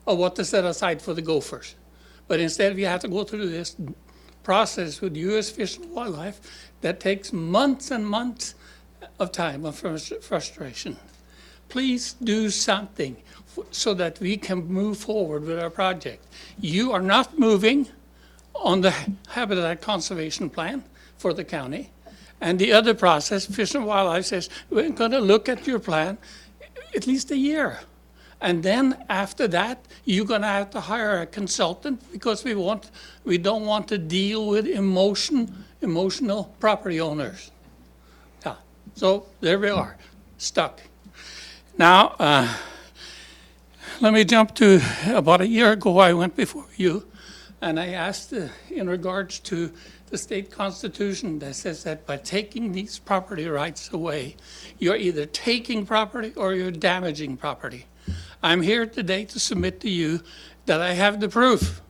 of what to set aside for the gophers. But instead we have to go through this process with U.S. Fish and Wildlife that takes months and months of time of frustration. Please do something so that we can move forward with our project. You are not moving on the habitat conservation plan for the county. And the other process, Fish and Wildlife says, we're going to look at your plan at least a year. And then after that, you're going to have to hire a consultant because we don't want to deal with emotional property owners. Yeah. So there we are, stuck. Now, let me jump to about a year ago, I went before you, and I asked in regards to the state constitution that says that by taking these property rights away, you're either taking property or you're damaging property. I'm here today to submit to you that I have the proof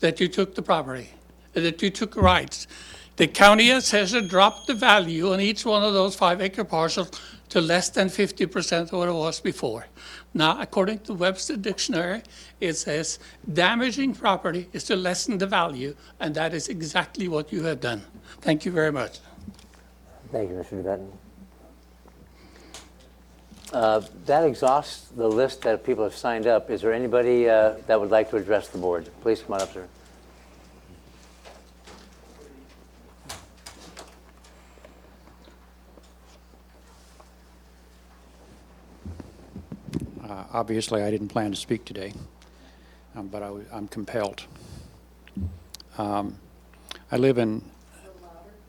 that you took the property, that you took rights. The county assessor dropped the value on each one of those 5-acre parcels to less than 50% of what it was before. Now, according to Webster Dictionary, it says damaging property is to lessen the value, and that is exactly what you have done. Thank you very much. Thank you, Mr. Tibetan. That exhausts the list that people have signed up. Is there anybody that would like to address the board? Please come on up, sir. Obviously, I didn't plan to speak today. but I'm compelled. I live in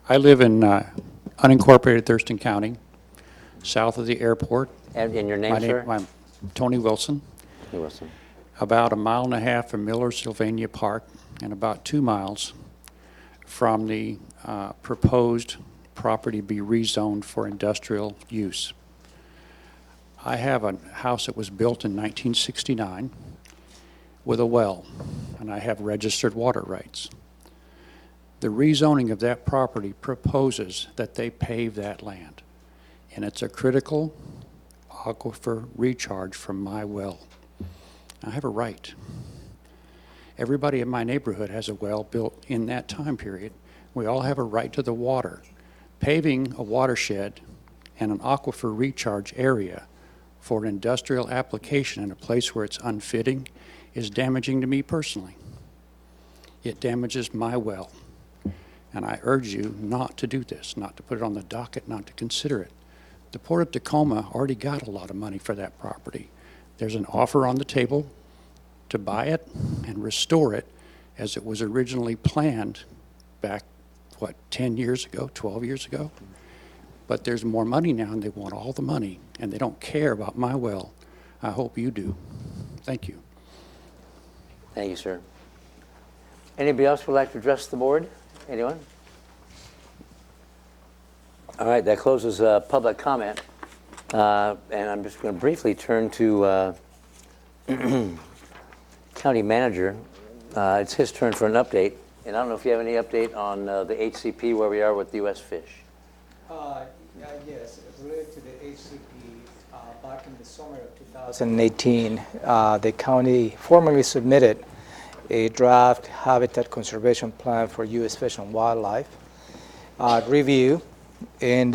unincorporated Thurston County, south of the airport. And your name, sir? I'm Tony Wilson. Tony Wilson. About 1.5 miles from Miller Sylvania Park and about 2 miles from the proposed property be rezoned for industrial use. I have a house that was built in 1969 with a well, and I have registered water rights. The rezoning of that property proposes that they pave that land, and it's a critical aquifer recharge from my well. I have a right. Everybody in my neighborhood has a well built in that time period. We all have a right to the water. Paving a watershed and an aquifer recharge area for an industrial application in a place where it's unfitting is damaging to me personally. It damages my well. And I urge you not to do this, not to put it on the docket, not to consider it. The Port of Tacoma already got a lot of money for that property. There's an offer on the table to buy it and restore it as it was originally planned back, 10 years ago, 12 years ago? But there's more money now, and they want all the money, and they don't care about my well. I hope you do. Thank you. Thank you, sir. Anybody else would like to address the board? Anyone? All right, that closes public comment. And I'm just going to briefly turn to County Manager. It's his turn for an update. And I don't know if you have any update on the HCP, where we are with U.S. Fish. Yes, related to the HCP, back in the summer of 2018, the county formally submitted a draft habitat conservation plan for U.S. Fish and Wildlife review. And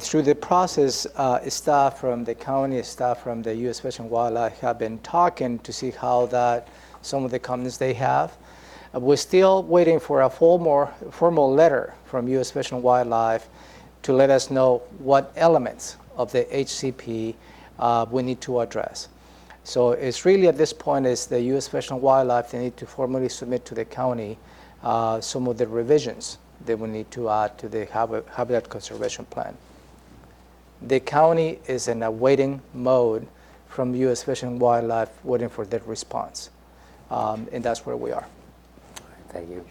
through the process, staff from the county, staff from the U.S. Fish and Wildlife have been talking to see how some of the comments they have. We're still waiting for a formal letter from U.S. Fish and Wildlife to let us know what elements of the HCP we need to address. So it's really at this point is the U.S. Fish and Wildlife, they need to formally submit to the county some of the revisions they will need to add to the habitat conservation plan. The county is in a waiting mode from U.S. Fish and Wildlife, waiting for their response, and that's where we are. Thank you.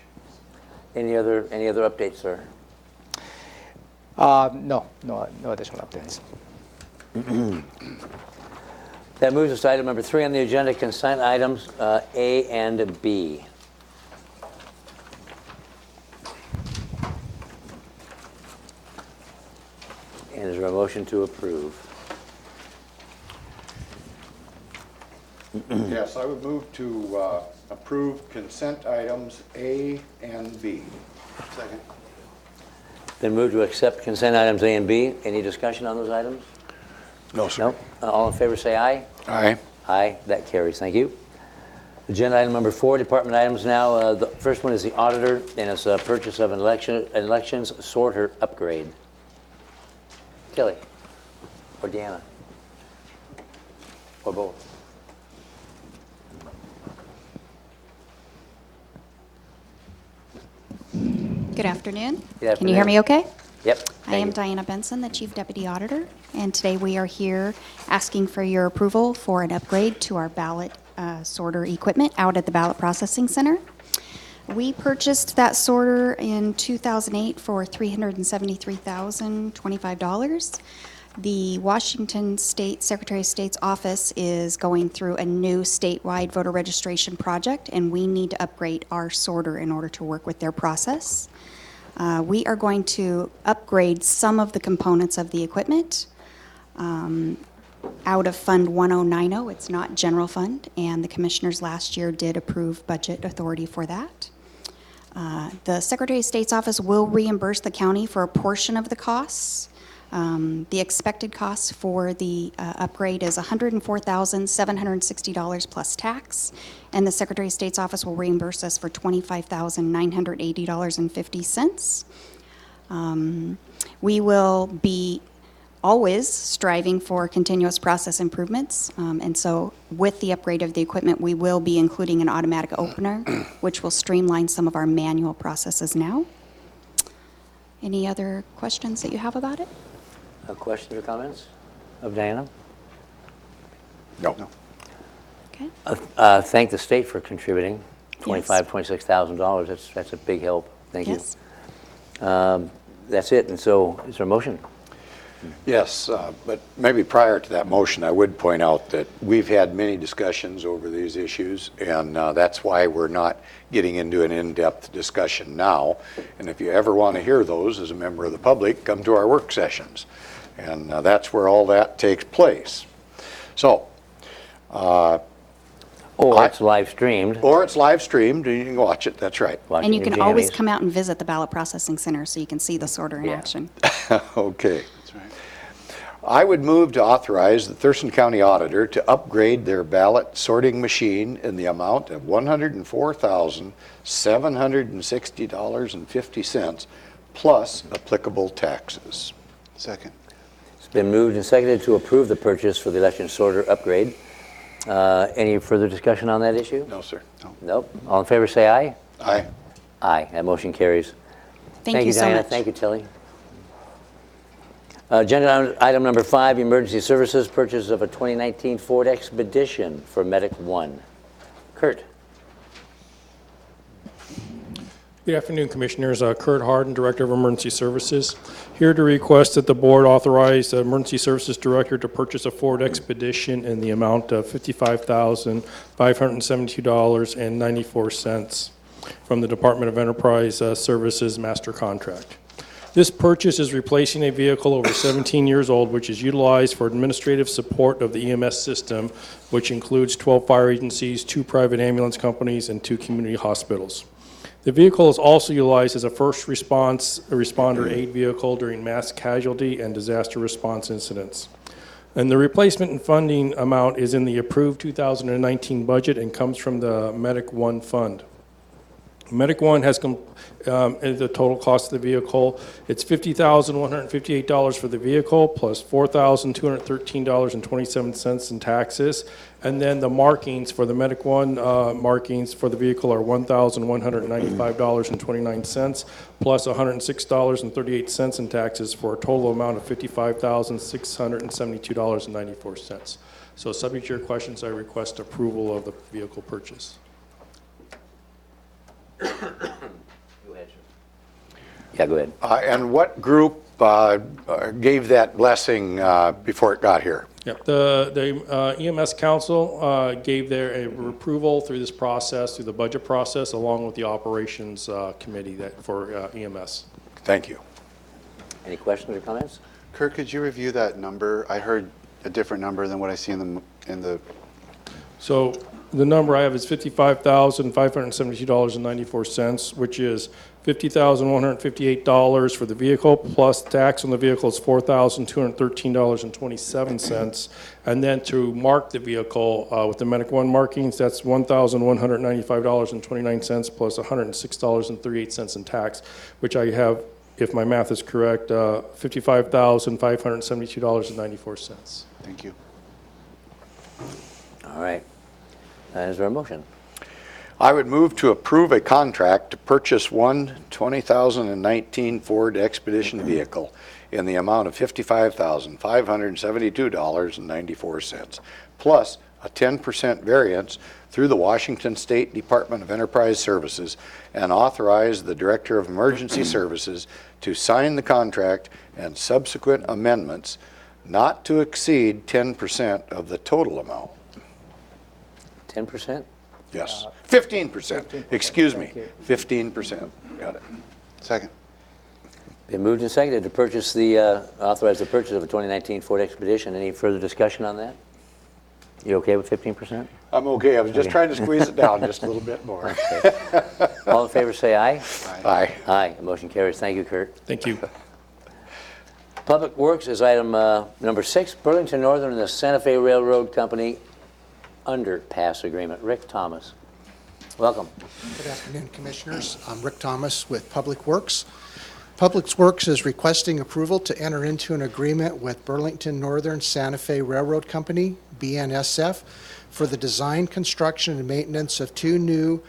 Any other updates, sir? No additional updates. That moves us to item number 3 on the agenda, consent items A and B. And is there a motion to approve? Yes, I would move to approve consent items A and B. Second. Then move to accept consent items A and B. Any discussion on those items? No, sir. No? All in favor say aye. Aye. Aye. That carries. Thank you. Agenda item number 4, department items now. The first one is the auditor, and it's a purchase of an elections sorter upgrade. Kelly or Deanna or both. Good afternoon. Good afternoon. Can you hear me okay? Yep. I am Diana Benson, the Chief Deputy Auditor, and today we are here asking for your approval for an upgrade to our ballot sorter equipment out at the Ballot Processing Center. We purchased that sorter in 2008 for $373,025. The Washington State Secretary of State's office is going through a new statewide voter registration project, and we need to upgrade our sorter in order to work with their process. We are going to upgrade some of the components of the equipment out of Fund 1090. It's not general fund, and the commissioners last year did approve budget authority for that. The Secretary of State's office will reimburse the county for a portion of the costs. The expected cost for the upgrade is $104,760 plus tax, and the Secretary of State's office will reimburse us for $25,980.50. We will be always striving for continuous process improvements. And so with the upgrade of the equipment, we will be including an automatic opener, which will streamline some of our manual processes now. Any other questions that you have about it? Questions or comments of Diana? No. Okay. Thank the state for contributing $25,000, $26,000. That's a big help. Thank you. Yes. That's it. And so is there a motion? Yes, but maybe prior to that motion, I would point out that we've had many discussions over these issues, and that's why we're not getting into an in-depth discussion now. And if you ever want to hear those as a member of the public, come to our work sessions. And that's where all that takes place. So, or it's live streamed. Or it's live streamed, and you can watch it, that's right. And you can always come out and visit the ballot processing center so you can see the sorter in action. Okay. That's right. I would move to authorize the Thurston County Auditor to upgrade their ballot sorting machine in the amount of $104,760.50 plus applicable taxes. Second. It's been moved and seconded to approve the purchase for the election sorter upgrade. Any further discussion on that issue? No, sir. No. Nope. All in favor, say aye. Aye. Aye. That motion carries. Thank you so Diana. much. Thank you, Tilly. Agenda item number 5, emergency services, purchase of a 2019 Ford Expedition for Medic 1. Kurt. Good afternoon, Commissioners. Kurt Harden, Director of Emergency Services, here to request that the Board authorize the Emergency Services Director to purchase a Ford Expedition in the amount of $55,572.94 from the Department of Enterprise Services Master Contract. This purchase is replacing a vehicle over 17 years old, which is utilized for administrative support of the EMS system, which includes 12 fire agencies, 2 private ambulance companies, and 2 community hospitals. The vehicle is also utilized as a first responder aid vehicle during mass casualty and disaster response incidents. And the replacement and funding amount is in the approved 2019 budget and comes from the Medic 1 fund. Medic 1 has the total cost of the vehicle. It's $50,158 for the vehicle plus $4,213.27 in taxes. And then the markings for the Medic 1 markings for the vehicle are $1,195.29 plus $106.38 in taxes for a total amount of $55,672.94. So subject to your questions, I request approval of the vehicle purchase. Go ahead, sir. Yeah, go ahead. And what group gave that blessing before it got here? Yep. The EMS Council gave their approval through this process, through the budget process, along with the Operations Committee for EMS. Thank you. Any questions or comments? Kurt, could you review that number? I heard a different number than what I see in the. So the number I have is $55,572.94, which is $50,158 for the vehicle, plus tax on the vehicle is $4,213.27. And then to mark the vehicle with the Medic 1 markings, that's $1,195.29 plus $106.38 in tax, which I have, if my math is correct, $55,572.94. Thank you. All right. Is there a motion? I would move to approve a contract to purchase one 2019 Ford Expedition vehicle in the amount of $55,572.94, plus a 10% variance through the Washington State Department of Enterprise Services, and authorize the Director of Emergency Services to sign the contract and subsequent amendments not to exceed 10% of the total amount. 10%? Yes, 15%, excuse me, 15%, got it. Second. Been moved and seconded to purchase authorize the purchase of a 2019 Ford Expedition. Any further discussion on that? You okay with 15%? I'm okay, I was just trying to squeeze it down just a little bit more. Okay. All in favor say aye. Aye. Aye. The motion carries. Thank you, Kurt. Thank you. Public Works is item number 6, Burlington Northern and the Santa Fe Railroad Company Underpass Agreement. Rick Thomas, welcome. Good afternoon, Commissioners. I'm Rick Thomas with Public Works. Public Works is requesting approval to enter into an agreement with Burlington Northern Santa Fe Railroad Company, BNSF, for the design, construction, and maintenance of 2 new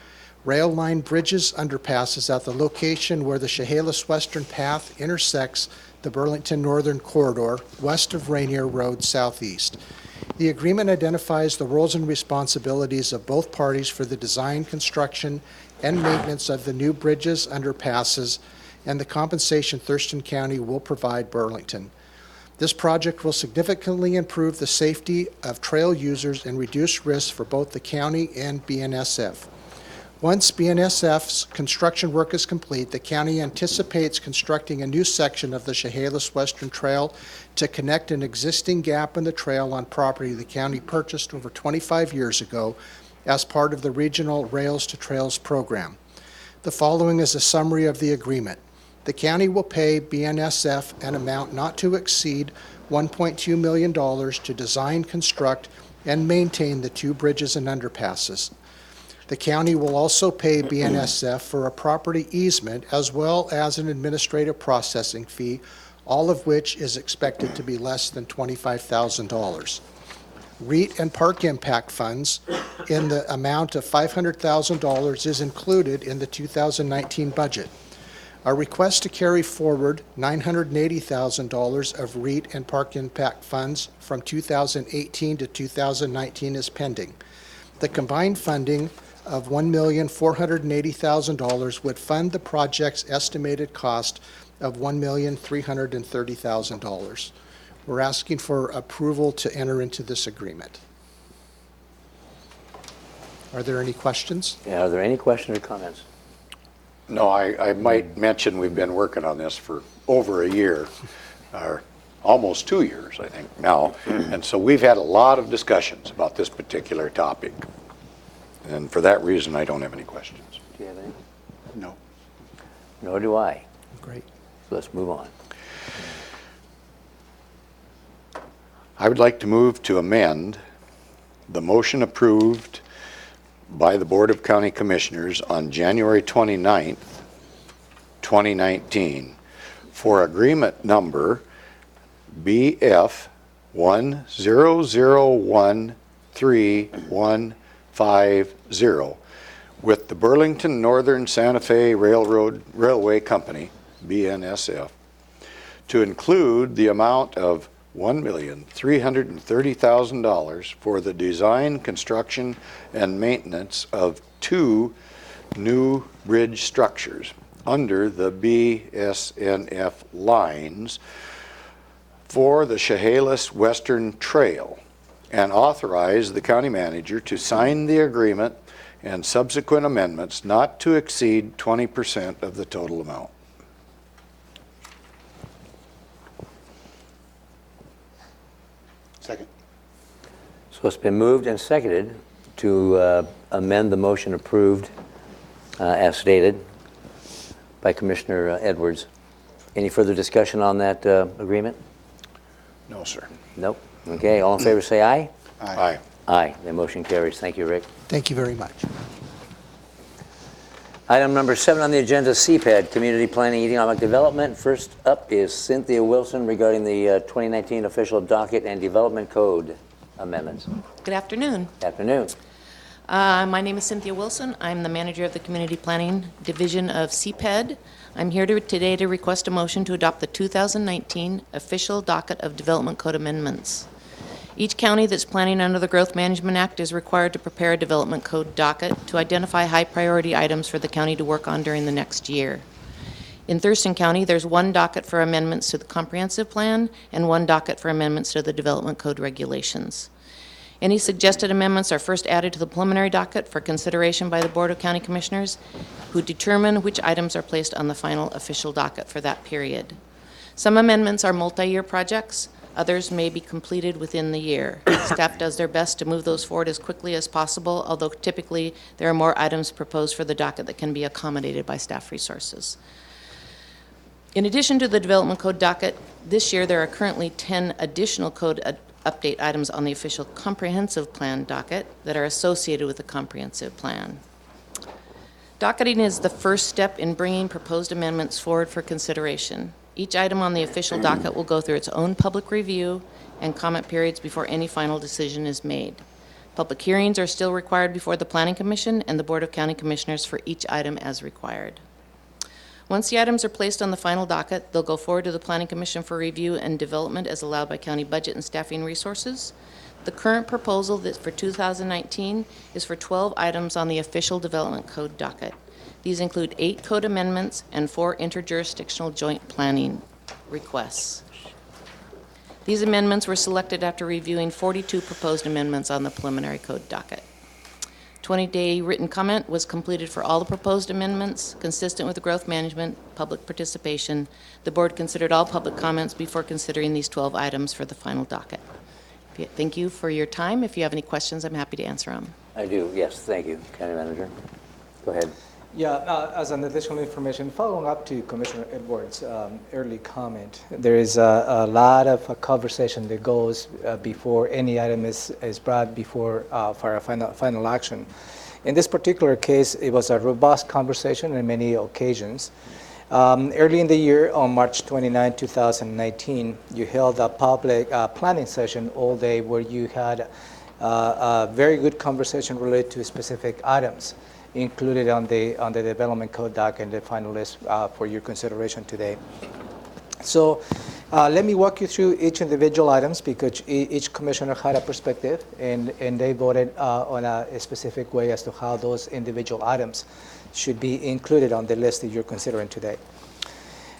rail line bridges underpasses at the location where the Chehalis Western Path intersects the Burlington Northern Corridor west of Rainier Road Southeast. The agreement identifies the roles and responsibilities of both parties for the design, construction, and maintenance of the new bridges, underpasses, and the compensation Thurston County will provide Burlington. This project will significantly improve the safety of trail users and reduce risks for both the county and BNSF. Once BNSF's construction work is complete, the county anticipates constructing a new section of the Chehalis Western Trail to connect an existing gap in the trail on property the county purchased over 25 years ago as part of the Regional Rails to Trails program. The following is a summary of the agreement. The county will pay BNSF an amount not to exceed $1.2 million to design, construct, and maintain the 2 bridges and underpasses. The county will also pay BNSF for a property easement as well as an administrative processing fee, all of which is expected to be less than $25,000. REIT and park impact funds in the amount of $500,000 is included in the 2019 budget. Our request to carry forward $980,000 of REIT and park impact funds from 2018 to 2019 is pending. The combined funding of $1,480,000 would fund the project's estimated cost of $1,330,000. We're asking for approval to enter into this agreement. Are there any questions? Yeah, are there any questions or comments? No, I might mention we've been working on this for over a year, or almost 2 years, I think, now. And so we've had a lot of discussions about this particular topic. And for that reason, I don't have any questions. Do you have any? No. Nor do I. Great. So let's move on. I would like to move to amend the motion approved by the Board of County Commissioners on January 29th, 2019 for agreement number BF 1001315 with the Burlington Northern Santa Fe Railway Company, BNSF, to include the amount of $1,330,000 for the design, construction, and maintenance of 2 new bridge structures under the BSNF lines for the Chehalis Western Trail, and authorize the county manager to sign the agreement and subsequent amendments not to exceed 20% of the total amount. Second. So it's been moved and seconded to amend the motion approved as stated by Commissioner Edwards. Any further discussion on that agreement? No, sir. Nope. Okay, all in favor say aye. Aye. Aye. The motion carries. Thank you, Rick. Thank you very much. Item number 7 on the agenda, CPAD, Community Planning Economic Development. First up is Cynthia Wilson regarding the 2019 Official Docket and Development Code amendments. Good afternoon. Afternoon. My name is Cynthia Wilson. I'm the manager of the Community Planning Division of CPED. I'm here today to request a motion to adopt the 2019 Official Docket of Development Code amendments. Each county that's planning under the Growth Management Act is required to prepare a development code docket to identify high priority items for the county to work on during the next year. In Thurston County, there's 1 docket for amendments to the comprehensive plan and 1 docket for amendments to the development code regulations. Any suggested amendments are first added to the preliminary docket for consideration by the Board of County Commissioners, who determine which items are placed on the final official docket for that period. Some amendments are multi-year projects. Others may be completed within the year. Staff does their best to move those forward as quickly as possible, although typically there are more items proposed for the docket that can be accommodated by staff resources. In addition to the development code docket, this year there are currently 10 additional code update items on the official comprehensive plan docket that are associated with the comprehensive plan. Docketing is the first step in bringing proposed amendments forward for consideration. Each item on the official docket will go through its own public review and comment periods before any final decision is made. Public hearings are still required before the Planning Commission and the Board of County Commissioners for each item as required. Once the items are placed on the final docket, they'll go forward to the Planning Commission for review and development as allowed by county budget and staffing resources. The current proposal for 2019 is for 12 items on the official development code docket. These include 8 code amendments and 4 interjurisdictional joint planning requests. These amendments were selected after reviewing 42 proposed amendments on the preliminary code docket. 20-day written comment was completed for all the proposed amendments consistent with the growth management, public participation. The board considered all public comments before considering these 12 items for the final docket. Thank you for your time. If you have any questions, I'm happy to answer them. I do, yes, thank you, County Manager. Go ahead. Yeah, as an additional information, following up to Commissioner Edwards' early comment, there is a lot of conversation that goes before any item is brought before for a final action. In this particular case, it was a robust conversation on many occasions. Early in the year, on March 29, 2019, you held a public planning session all day where you had a very good conversation related to specific items included on the development code doc and the final list for your consideration today. So let me walk you through each individual items because each commissioner had a perspective and they voted on a specific way as to how those individual items should be included on the list that you're considering today.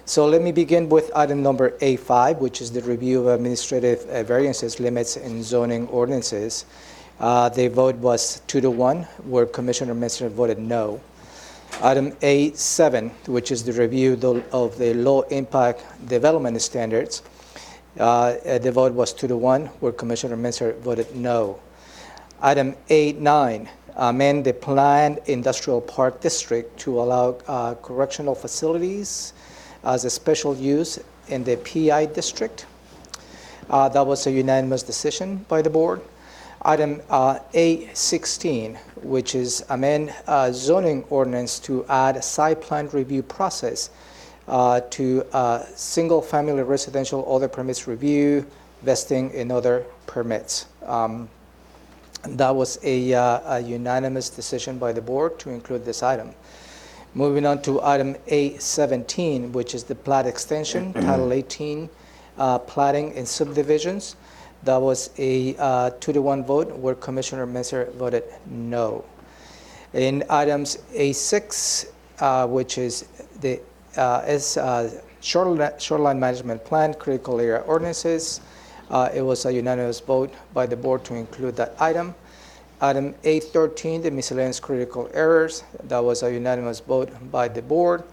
So let me begin with item number A5, which is the review of administrative variances, limits, and zoning ordinances. The vote was 2-1, where Commissioner Metzger voted no. Item A7, which is the review of the low-impact development standards. The vote was 2-1, where Commissioner Metzger voted no. Item A9, amend the planned industrial park district to allow correctional facilities as a special use in the PI district. That was a unanimous decision by the board. Item A16, which is amend zoning ordinance to add a site plan review process to single-family residential other permits review, vesting, and other permits. That was a unanimous decision by the board to include this item. Moving on to item A17, which is the plat extension, Title 18, platting and subdivisions. That was a 2-1 vote where Commissioner Messer voted no. In items A6, which is the shoreline management plan, critical area ordinances, it was a unanimous vote by the board to include that item. Item A13, the miscellaneous critical errors, that was a unanimous vote by the board.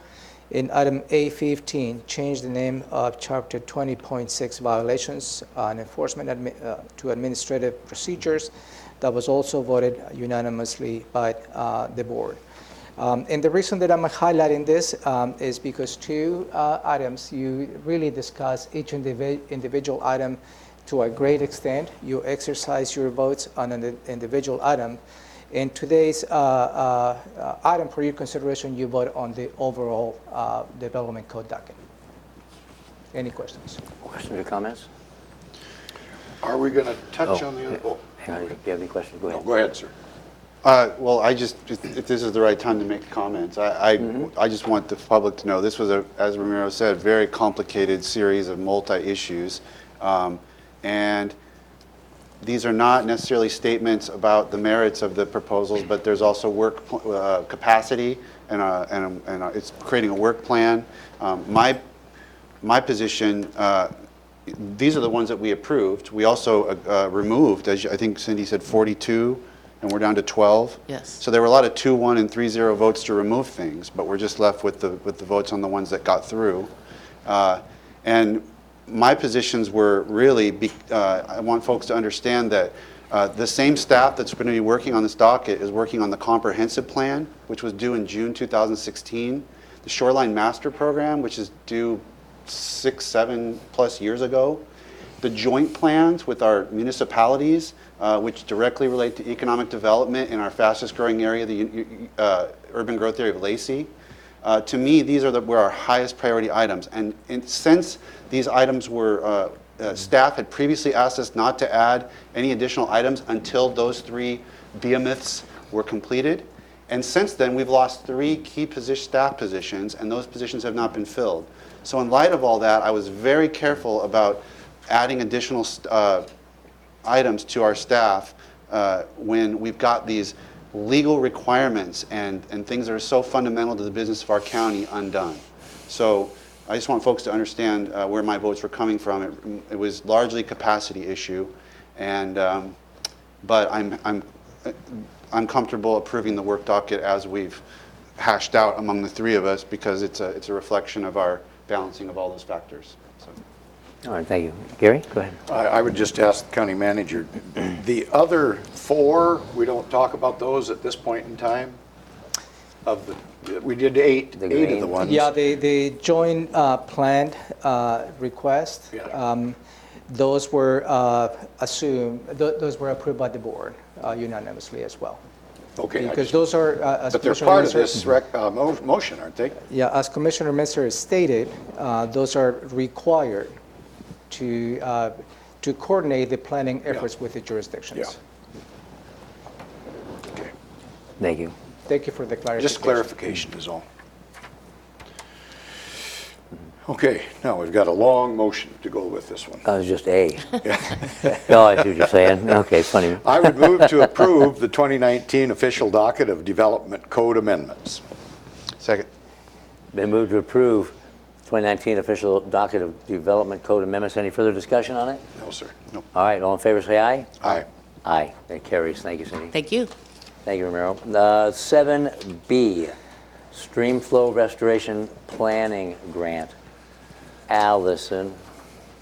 In item A15, change the name of Chapter 20.6 violations and enforcement to administrative procedures. That was also voted unanimously by the board. And the reason that I'm highlighting this is because 2 items, you really discuss each individual item to a great extent. You exercise your votes on an individual item. In today's item for your consideration, you vote on the overall development code docket. Any questions? Questions or comments? Are we going to touch on the other? Oh, hang on, if you have any questions, go ahead. No, go ahead, sir. Well, if this is the right time to make comments, I just want the public to know this was, as Ramiro said, very complicated series of multi-issues. And these are not necessarily statements about the merits of the proposals, but there's also work capacity, and it's creating a work plan. My position, these are the ones that we approved. We also removed, as I think Cindy said, 42, and we're down to 12. Yes. So there were a lot of 2-1 and 3-0 votes to remove things, but we're just left with the votes on the ones that got through. And my positions were really, I want folks to understand that the same staff that's going to be working on this docket is working on the comprehensive plan, which was due in June 2016, the Shoreline Master Program, which is due 6-7+ years ago. the joint plans with our municipalities, which directly relate to economic development in our fastest growing area, the urban growth area of Lacey. To me, these were our highest priority items. And since these items were, staff had previously asked us not to add any additional items until those 3 behemoths were completed. And since then, we've lost 3 key staff positions, and those positions have not been filled. So in light of all that, I was very careful about adding additional items to our staff when we've got these legal requirements and things that are so fundamental to the business of our county undone. So I just want folks to understand where my votes were coming from. It was largely a capacity issue, and but I'm comfortable approving the work docket as we've hashed out among the 3 of us, because it's a reflection of our balancing of all those factors. So. All right, thank you. Gary, go ahead. I would just ask the county manager, the other 4, we don't talk about those at this point in time? We did 8 of the ones. Yeah, the joint plan request, those were those were approved by the board unanimously as well. Okay. Because those are, but they're part of this motion, aren't they? Yeah, as Commissioner Minster stated, those are required to coordinate the planning efforts with the jurisdictions. Yeah. Okay. Thank you. Thank you for the clarification. Just clarification is all. Okay, now we've got a long motion to go with this one. That was just A. Oh, I see what you're saying. Okay, funny. I would move to approve the 2019 official docket of development code amendments. Second. Been moved to approve 2019 official docket of development code amendments. Any further discussion on it? No, sir. No. All right, all in favor say aye. Aye. Aye. That carries. Thank you, Cindy. Thank you. Thank you, Romero. 7B, Stream Flow Restoration Planning Grant. Allison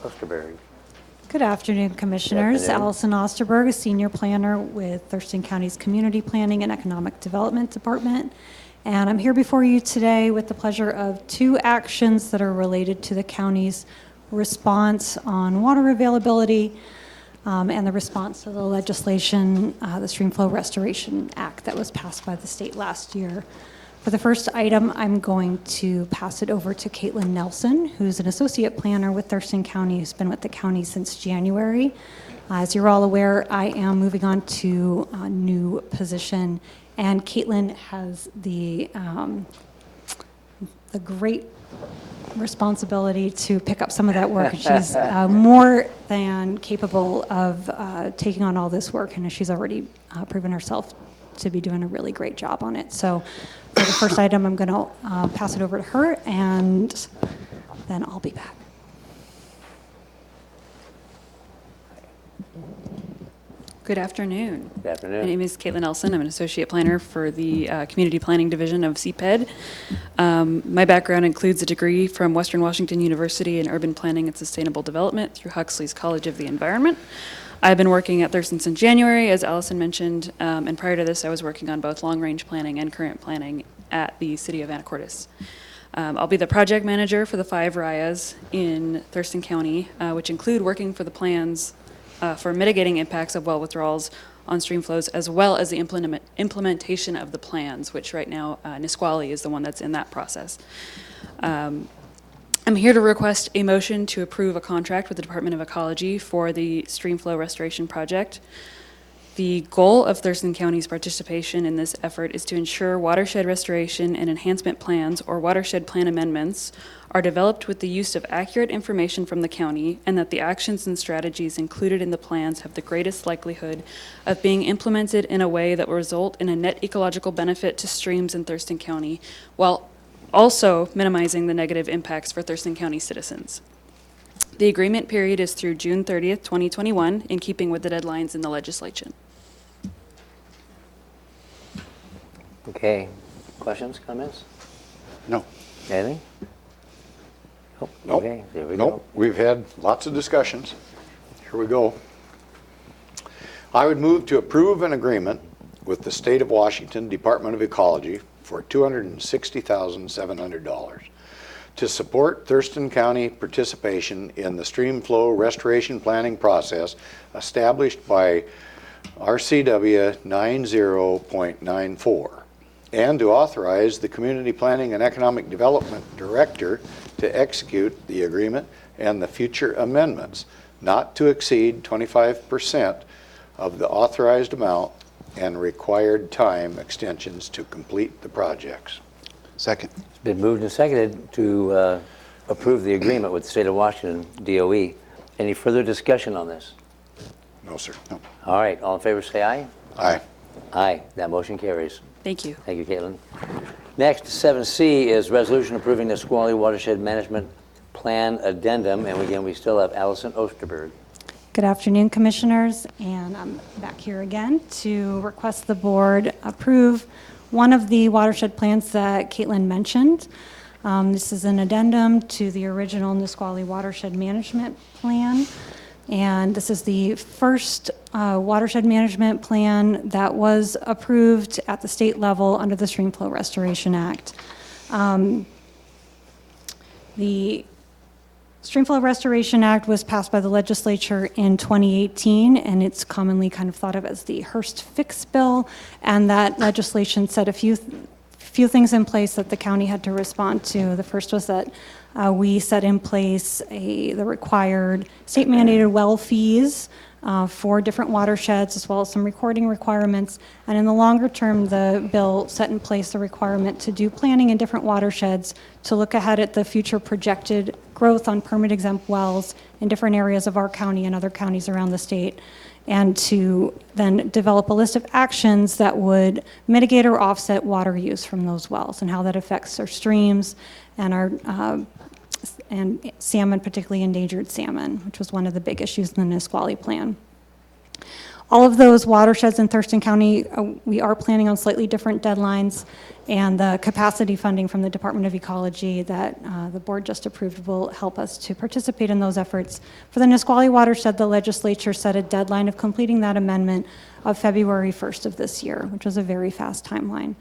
Osterberg. Good afternoon, Commissioners. Good afternoon. Allison Osterberg, a senior planner with Thurston County's Community Planning and Economic Development Department. And I'm here before you today with the pleasure of 2 actions that are related to the county's response on water availability and the response to the legislation, the Stream Flow Restoration Act that was passed by the state last year. For the first item, I'm going to pass it over to Caitlin Nelson, who's an associate planner with Thurston County, who's been with the county since January. As you're all aware, I am moving on to a new position, and Caitlin has the great responsibility to pick up some of that work. She's more than capable of taking on all this work, and she's already proven herself to be doing a really great job on it. So for the first item, I'm going to pass it over to her, and then I'll be back. Good afternoon. Good afternoon. My name is Caitlin Nelson. I'm an associate planner for the Community Planning Division of CPED. My background includes a degree from Western Washington University in Urban Planning and Sustainable Development through Huxley's College of the Environment. I've been working at Thurston since January, as Allison mentioned, and prior to this I was working on both long-range planning and current planning at the City of Anacortes. I'll be the project manager for the 5 RIAs in Thurston County, which include working for the plans for mitigating impacts of well withdrawals on stream flows, as well as the implementation of the plans, which right now Nisqually is the one that's in that process. I'm here to request a motion to approve a contract with the Department of Ecology for the stream flow restoration project. The goal of Thurston County's participation in this effort is to ensure watershed restoration and enhancement plans, or watershed plan amendments, are developed with the use of accurate information from the county, and that the actions and strategies included in the plans have the greatest likelihood of being implemented in a way that will result in a net ecological benefit to streams in Thurston County, while also minimizing the negative impacts for Thurston County citizens. The agreement period is through June 30th, 2021, in keeping with the deadlines in the legislation. Okay. Questions, comments? No. Anything? Oh, Nope. Okay, there we Nope. We've had lots of discussions. Here we go. I would move to approve an agreement with the State of Washington Department of Ecology for $260,700 to support Thurston County participation in the stream flow restoration planning process established by RCW 90.94, and to authorize the Community Planning and Economic Development Director to execute the agreement and the future amendments not to exceed 25% of the authorized amount and required time extensions to complete the projects. Second. It's been moved and seconded to approve the agreement with the State of Washington DOE. Any further discussion on this? No, sir. No. All right, all in favor say aye. Aye. Aye, that motion carries. Thank you. Thank you, Caitlin. Next, 7C is resolution approving the Nisqually Watershed Management Plan Addendum, and again, we still have Allison Osterberg. Good afternoon, Commissioners, and I'm back here again to request the board approve one of the watershed plans that Caitlin mentioned. This is an addendum to the original Nisqually Watershed Management Plan, and this is the first watershed management plan that was approved at the state level under the Stream Flow Restoration Act. The Stream Flow Restoration Act was passed by the legislature in 2018, and it's commonly kind of thought of as the Hearst Fix Bill, and that legislation set a few things in place that the county had to respond to. The first was that we set in place the required state-mandated well fees for different watersheds, as well as some recording requirements. And in the longer term, the bill set in place the requirement to do planning in different watersheds to look ahead at the future projected growth on permit-exempt wells in different areas of our county and other counties around the state, and to then develop a list of actions that would mitigate or offset water use from those wells and how that affects our streams and our and salmon, particularly endangered salmon, which was one of the big issues in the Nisqually plan. All of those watersheds in Thurston County, we are planning on slightly different deadlines, and the capacity funding from the Department of Ecology that the board just approved will help us to participate in those efforts. For the Nisqually watershed, the legislature set a deadline of completing that amendment of February 1st of this year, which was a very fast timeline.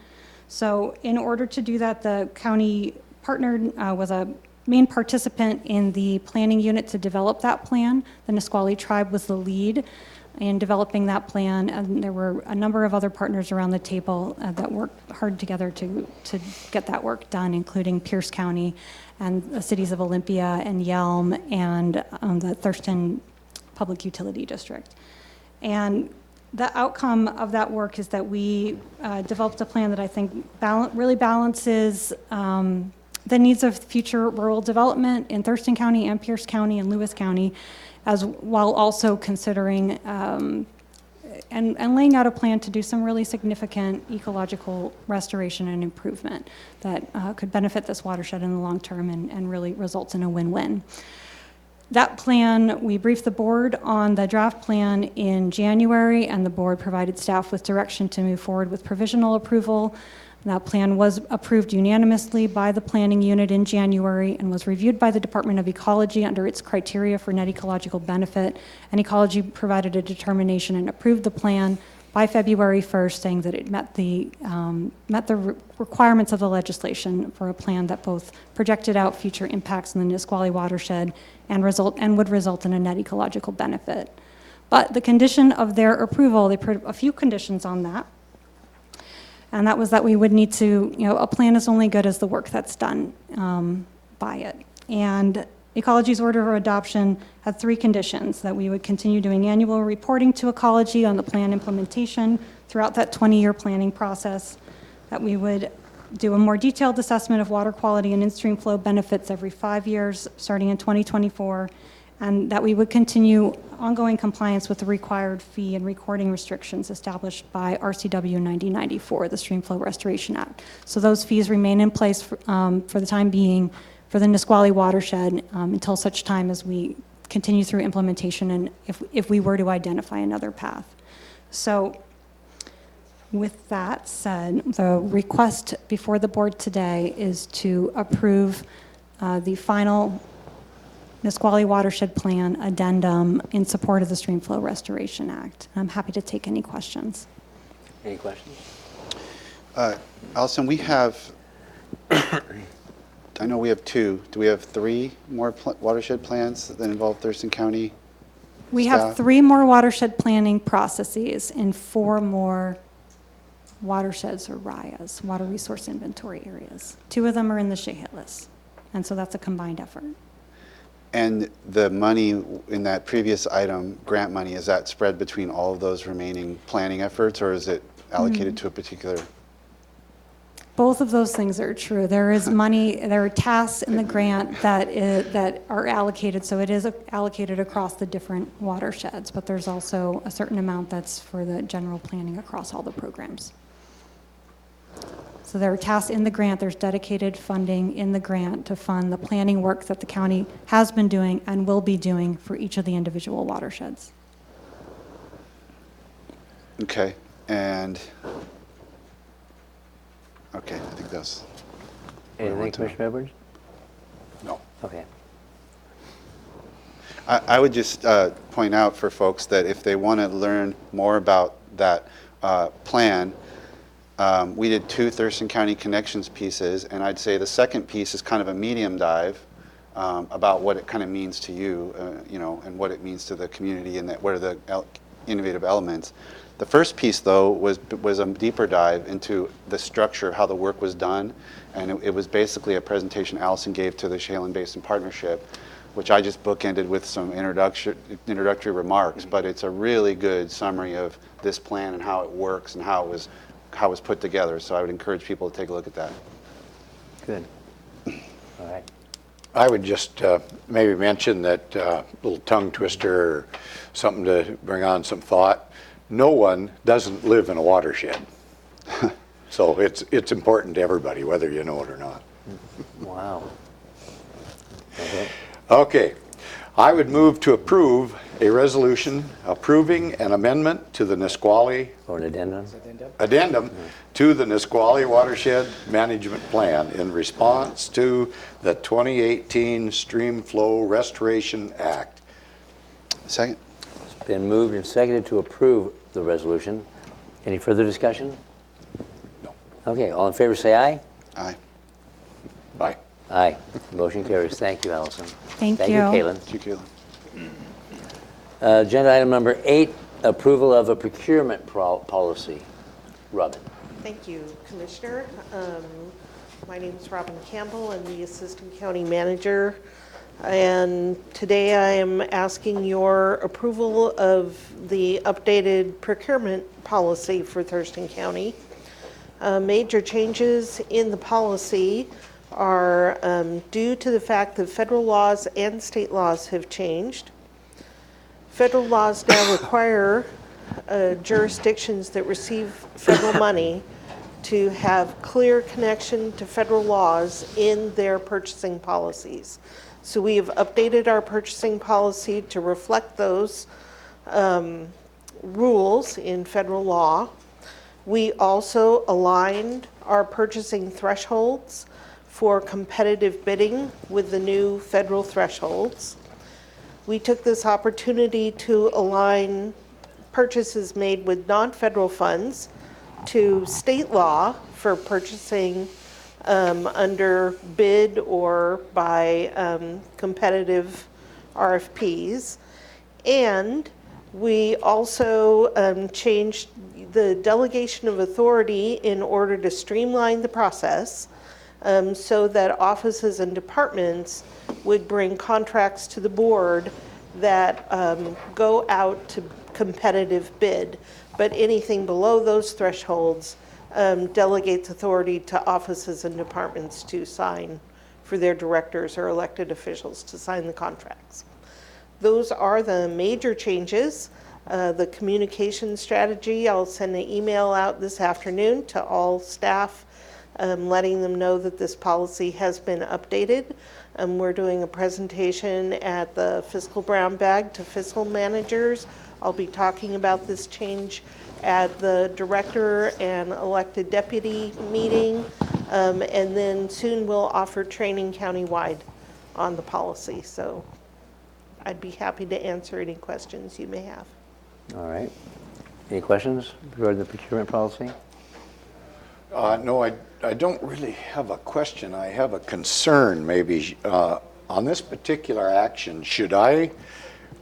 So in order to do that, the county partnered, was a main participant in the planning unit to develop that plan. The Nisqually tribe was the lead in developing that plan, and there were a number of other partners around the table that worked hard together to get that work done, including Pierce County and the cities of Olympia and Yelm and the Thurston Public Utility District. And the outcome of that work is that we developed a plan that I think really balances the needs of future rural development in Thurston County and Pierce County and Lewis County, while also considering and laying out a plan to do some really significant ecological restoration and improvement that could benefit this watershed in the long term and really results in a win-win. That plan, we briefed the board on the draft plan in January, and the board provided staff with direction to move forward with provisional approval. That plan was approved unanimously by the planning unit in January and was reviewed by the Department of Ecology under its criteria for net ecological benefit. And Ecology provided a determination and approved the plan by February 1st, saying that it met the requirements of the legislation for a plan that both projected out future impacts in the Nisqually watershed and would result in a net ecological benefit. But the condition of their approval, they put a few conditions on that. And that was that we would need to, a plan is only good as the work that's done by it. And Ecology's order of adoption had 3 conditions: that we would continue doing annual reporting to Ecology on the plan implementation throughout that 20-year planning process, that we would do a more detailed assessment of water quality and in-stream flow benefits every 5 years, starting in 2024, and that we would continue ongoing compliance with the required fee and recording restrictions established by RCW 9094, the Stream Flow Restoration Act. So those fees remain in place for the time being for the Nisqually watershed until such time as we continue through implementation and if we were to identify another path. So with that said, the request before the board today is to approve the final Nisqually Watershed Plan Addendum in support of the Stream Flow Restoration Act. I'm happy to take any questions. Any questions? Allison, we have I know we have 2. Do we have 3 more watershed plans that involve Thurston County? We staff? have 3 more watershed planning processes and 4 more watersheds or RIAs, water resource inventory areas. 2 of them are in the Shea-Hit list, and so that's a combined effort. And the money in that previous item, grant money, is that spread between all of those remaining planning efforts, or is it allocated to a particular? Both of those things are true. There is money, there are tasks in the grant that are allocated, so it is allocated across the different watersheds, but there's also a certain amount that's for the general planning across all the programs. So there are tasks in the grant, there's dedicated funding in the grant to fund the planning work that the county has been doing and will be doing for each of the individual watersheds. Okay, and, okay, I think that's. Anything, Commissioner Edwards? No. Okay. I would just point out for folks that if they want to learn more about that plan, we did 2 Thurston County Connections pieces, and I'd say the second piece is kind of a medium dive about what it kind of means to you, you know, and what it means to the community, and that what are the innovative elements. The first piece, though, was a deeper dive into the structure, how the work was done, and it was basically a presentation Allison gave to the Chelan Basin Partnership, which I just bookended with some introductory remarks, but it's a really good summary of this plan and how it works and how it was put together. So I would encourage people to take a look at that. Good. All right. I would just maybe mention that little tongue twister, or something to bring on some thought. No one doesn't live in a watershed. So it's important to everybody, whether you know it or not. Wow. Okay. Okay. I would move to approve a resolution approving an amendment to the Nisqually, Or an addendum? addendum to the Nisqually Watershed Management Plan in response to the 2018 Stream Flow Restoration Act. Second. It's been moved and seconded to approve the resolution. Any further discussion? No. Okay, all in favor say aye. Aye. Aye. Aye. Motion carries. Thank you, Allison. Thank you. Thank you, Caitlin. Thank you, Caitlin. Agenda item number 8, approval of a procurement policy. Robin. Thank you, Commissioner. My name is Robin Campbell. I'm the Assistant County Manager. And today I am asking your approval of the updated procurement policy for Thurston County. Major changes in the policy are due to the fact that federal laws and state laws have changed. Federal laws now require jurisdictions that receive federal money to have clear connection to federal laws in their purchasing policies. So we have updated our purchasing policy to reflect those rules in federal law. We also aligned our purchasing thresholds for competitive bidding with the new federal thresholds. We took this opportunity to align purchases made with non-federal funds to state law for purchasing under bid or by competitive RFPs. And we also changed the delegation of authority in order to streamline the process so that offices and departments would bring contracts to the board that go out to competitive bid. But anything below those thresholds delegates authority to offices and departments to sign for their directors or elected officials to sign the contracts. Those are the major changes. The communication strategy, I'll send an email out this afternoon to all staff letting them know that this policy has been updated. We're doing a presentation at the Fiscal Brown Bag to fiscal managers. I'll be talking about this change at the director and elected deputy meeting. And then soon we'll offer training countywide on the policy. So I'd be happy to answer any questions you may have. All right. Any questions regarding the procurement policy? No, I don't really have a question. I have a concern, maybe. On this particular action, should I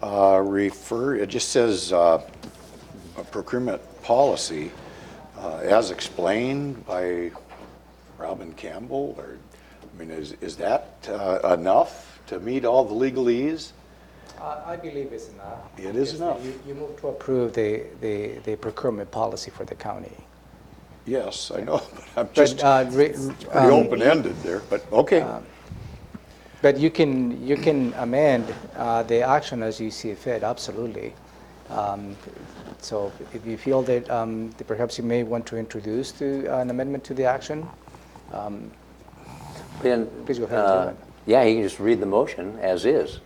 refer, it just says a procurement policy as explained by Robin Campbell, or, I mean, is that enough to meet all the legalese? I believe it's enough. It is enough. You move to approve the procurement policy for the county. Yes, I know, but I'm just pretty open-ended there, but okay. But you can amend the action as you see fit, absolutely. So if you feel that perhaps you may want to introduce an amendment to the action, Then, please go ahead and do it. yeah, he can just read the motion as is,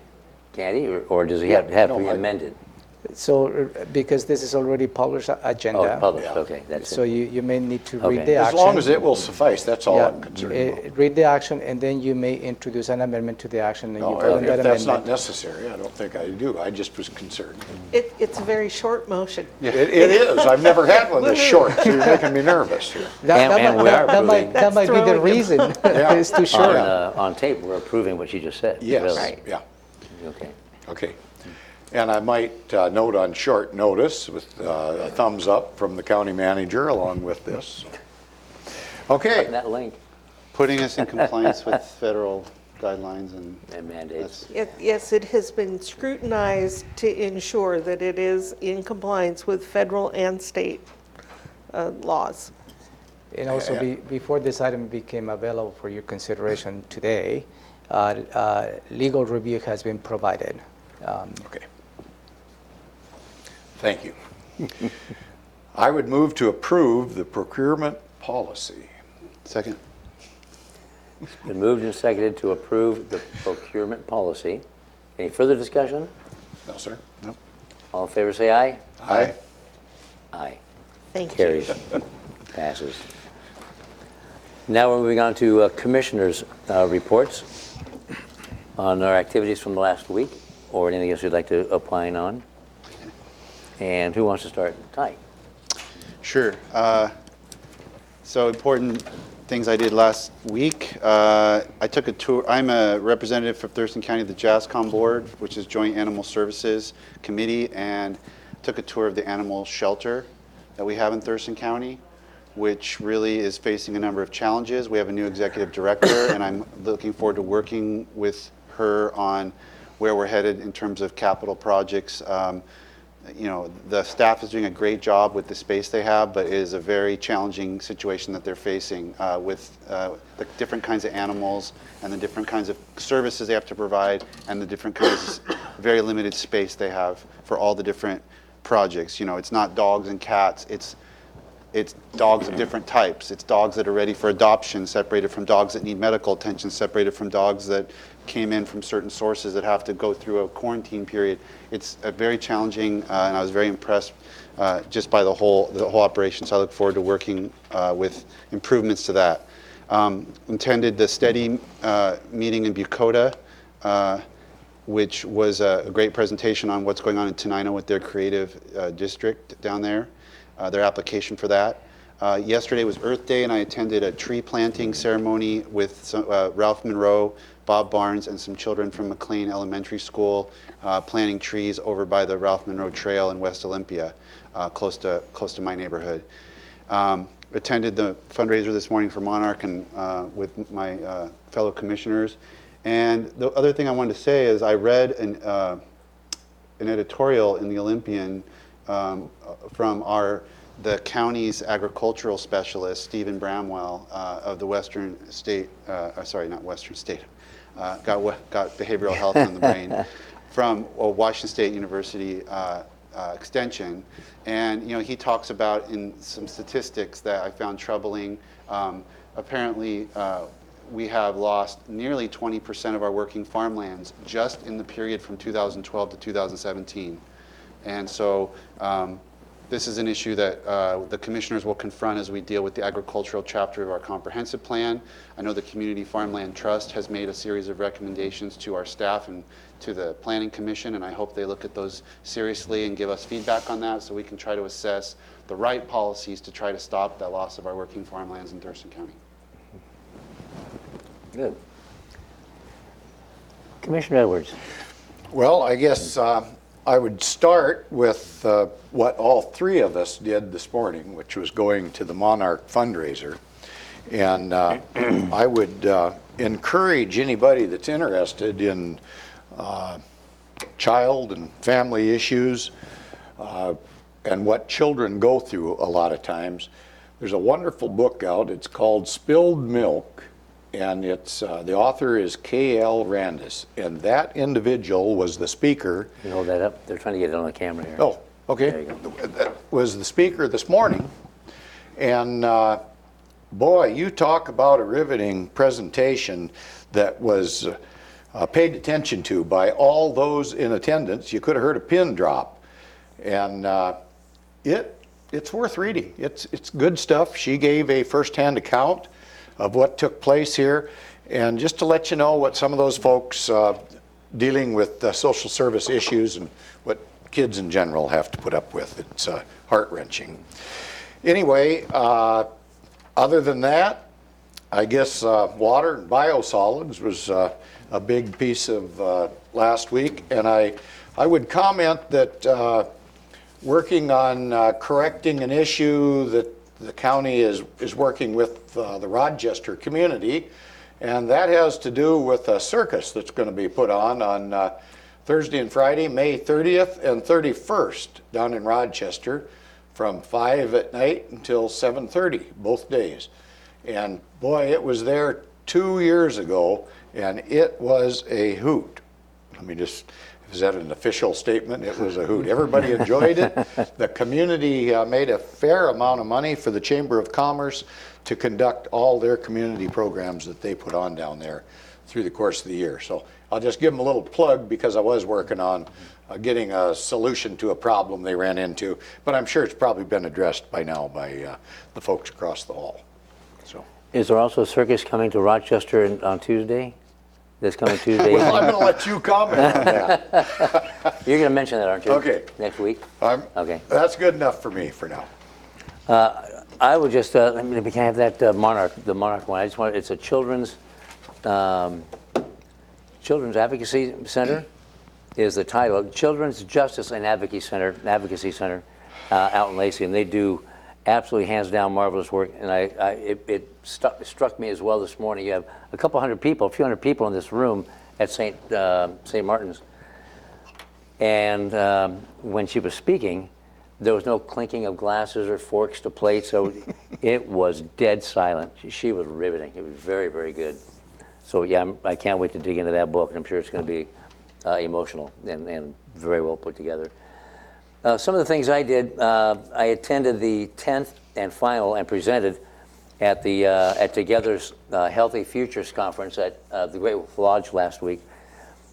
can't he? Or does he have to be amended? So, because this is already published agenda. Oh, published, okay, that's So it. you may need to Okay. read the As action. long as it will suffice, that's all I'm concerned about. Read the action, and then you may introduce an amendment to the action, and you No, vote on that if that's not amendment. necessary, I don't think I do. I just was concerned. It's a very short motion. It is. I've never had one this short, so you're making me nervous here. And we are approving. That might be the reason. It's too short. On tape, we're approving what you just said. Yes, really. yeah. Okay. Okay. And I might note on short notice with a thumbs up from the county manager along with this. Okay. That link. Putting us in compliance with federal guidelines and mandates. Yes, it has been scrutinized to ensure that it is in compliance with federal and state laws. And also, before this item became available for your consideration today, legal review has been provided. Okay. Thank you. I would move to approve the procurement policy. Second. It's been moved and seconded to approve the procurement policy. Any further discussion? No, sir. No. All in favor, say aye. Aye. Aye. Thank you. Carries. Passes. Now we're moving on to commissioners' reports on our activities from the last week, or anything else you'd like to opine on. And who wants to start? Ty. Sure. So important things I did last week. I took a tour. I'm a representative for Thurston County of the JASCOM Board, which is Joint Animal Services Committee, and took a tour of the animal shelter that we have in Thurston County, which really is facing a number of challenges. We have a new executive director, and I'm looking forward to working with her on where we're headed in terms of capital projects. You know, the staff is doing a great job with the space they have, but it is a very challenging situation that they're facing with the different kinds of animals and the different kinds of services they have to provide and the different kinds of very limited space they have for all the different projects. You know, it's not dogs and cats, it's dogs of different types. It's dogs that are ready for adoption, separated from dogs that need medical attention, separated from dogs that came in from certain sources that have to go through a quarantine period. It's a very challenging, and I was very impressed just by the whole operation. So I look forward to working with improvements to that. Attended the STEADY meeting in Bucota, which was a great presentation on what's going on in Tenino with their creative district down there, their application for that. Yesterday was Earth Day, and I attended a tree planting ceremony with Ralph Monroe, Bob Barnes, and some children from McLean Elementary School planting trees over by the Ralph Monroe Trail in West Olympia, close to my neighborhood. Attended the fundraiser this morning for Monarch and with my fellow commissioners. And the other thing I wanted to say is I read an editorial in the Olympian from the county's agricultural specialist, Stephen Bramwell, of the Western State, sorry, not Western State, got behavioral health in the brain, from Washington State University Extension. And, you know, he talks about in some statistics that I found troubling. Apparently, we have lost nearly 20% of our working farmlands just in the period from 2012 to 2017. And so This is an issue that the commissioners will confront as we deal with the agricultural chapter of our comprehensive plan. I know the Community Farmland Trust has made a series of recommendations to our staff and to the Planning Commission, and I hope they look at those seriously and give us feedback on that so we can try to assess the right policies to try to stop that loss of our working farmlands in Thurston County. Good. Commissioner Edwards. Well, I guess I would start with what all three of us did this morning, which was going to the Monarch fundraiser. And I would encourage anybody that's interested in child and family issues and what children go through a lot of times. There's a wonderful book out. It's called Spilled Milk, and it's the author is K.L. Randis, and that individual was the speaker. You hold that up. They're trying to get it on the camera here. Oh, okay. There you go. That was the speaker this morning, and boy, you talk about a riveting presentation that was paid attention to by all those in attendance. You could have heard a pin drop, and it's worth reading. It's good stuff. She gave a firsthand account of what took place here, and just to let you know what some of those folks dealing with social service issues and what kids in general have to put up with. It's heart-wrenching. Anyway, other than that, I guess water and biosolids was a big piece of last week, and I would comment that working on correcting an issue that the county is working with the Rochester community, and that has to do with a circus that's going to be put on Thursday and Friday, May 30th and 31st, down in Rochester, from 5 at night until 7:30, both days. And boy, it was there 2 years ago, and it was a hoot. Let me just, is that an official statement? It was a hoot. Everybody enjoyed it. The community made a fair amount of money for the Chamber of Commerce to conduct all their community programs that they put on down there through the course of the year. So I'll just give them a little plug because I was working on getting a solution to a problem they ran into, but I'm sure it's probably been addressed by now by the folks across the hall. So, is there also a circus coming to Rochester on Tuesday? This coming Tuesday? Well, I'm going to let you comment on that. You're going to mention that, aren't you? Okay. Next week? Okay. That's good enough for me for now. I would just, can I have that the Monarch one? I just want, it's a children's Advocacy Center is the title. Children's Justice and Advocacy Center out in Lacey, and they do absolutely hands down marvelous work. And it struck me as well this morning. You have a couple hundred people, a few hundred people in this room at St. Martin's. And when she was speaking, there was no clinking of glasses or forks to plates, so it was dead silent. She was riveting. It was very, very good. So yeah, I can't wait to dig into that book, and I'm sure it's going to be emotional and very well put together. Some of the things I did, I attended the 10th and final and presented at the Together's Healthy Futures Conference at the Great Wolf Lodge last week.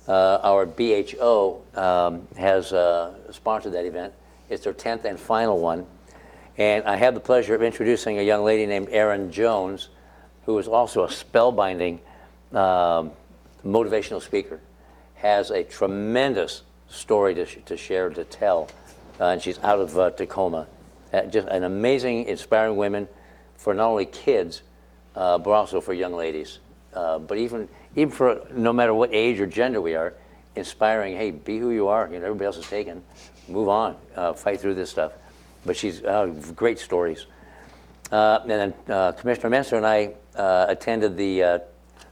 Our BHO has sponsored that event. It's their 10th and final one. And I had the pleasure of introducing a young lady named Erin Jones, who is also a spellbinding motivational speaker, has a tremendous story to share, to tell. And she's out of Tacoma. Just an amazing, inspiring woman for not only kids, but also for young ladies. But even for no matter what age or gender we are, inspiring, hey, be who you are. You know, everybody else is taken. Move on, fight through this stuff. But she's great stories. And then Commissioner Menser and I attended the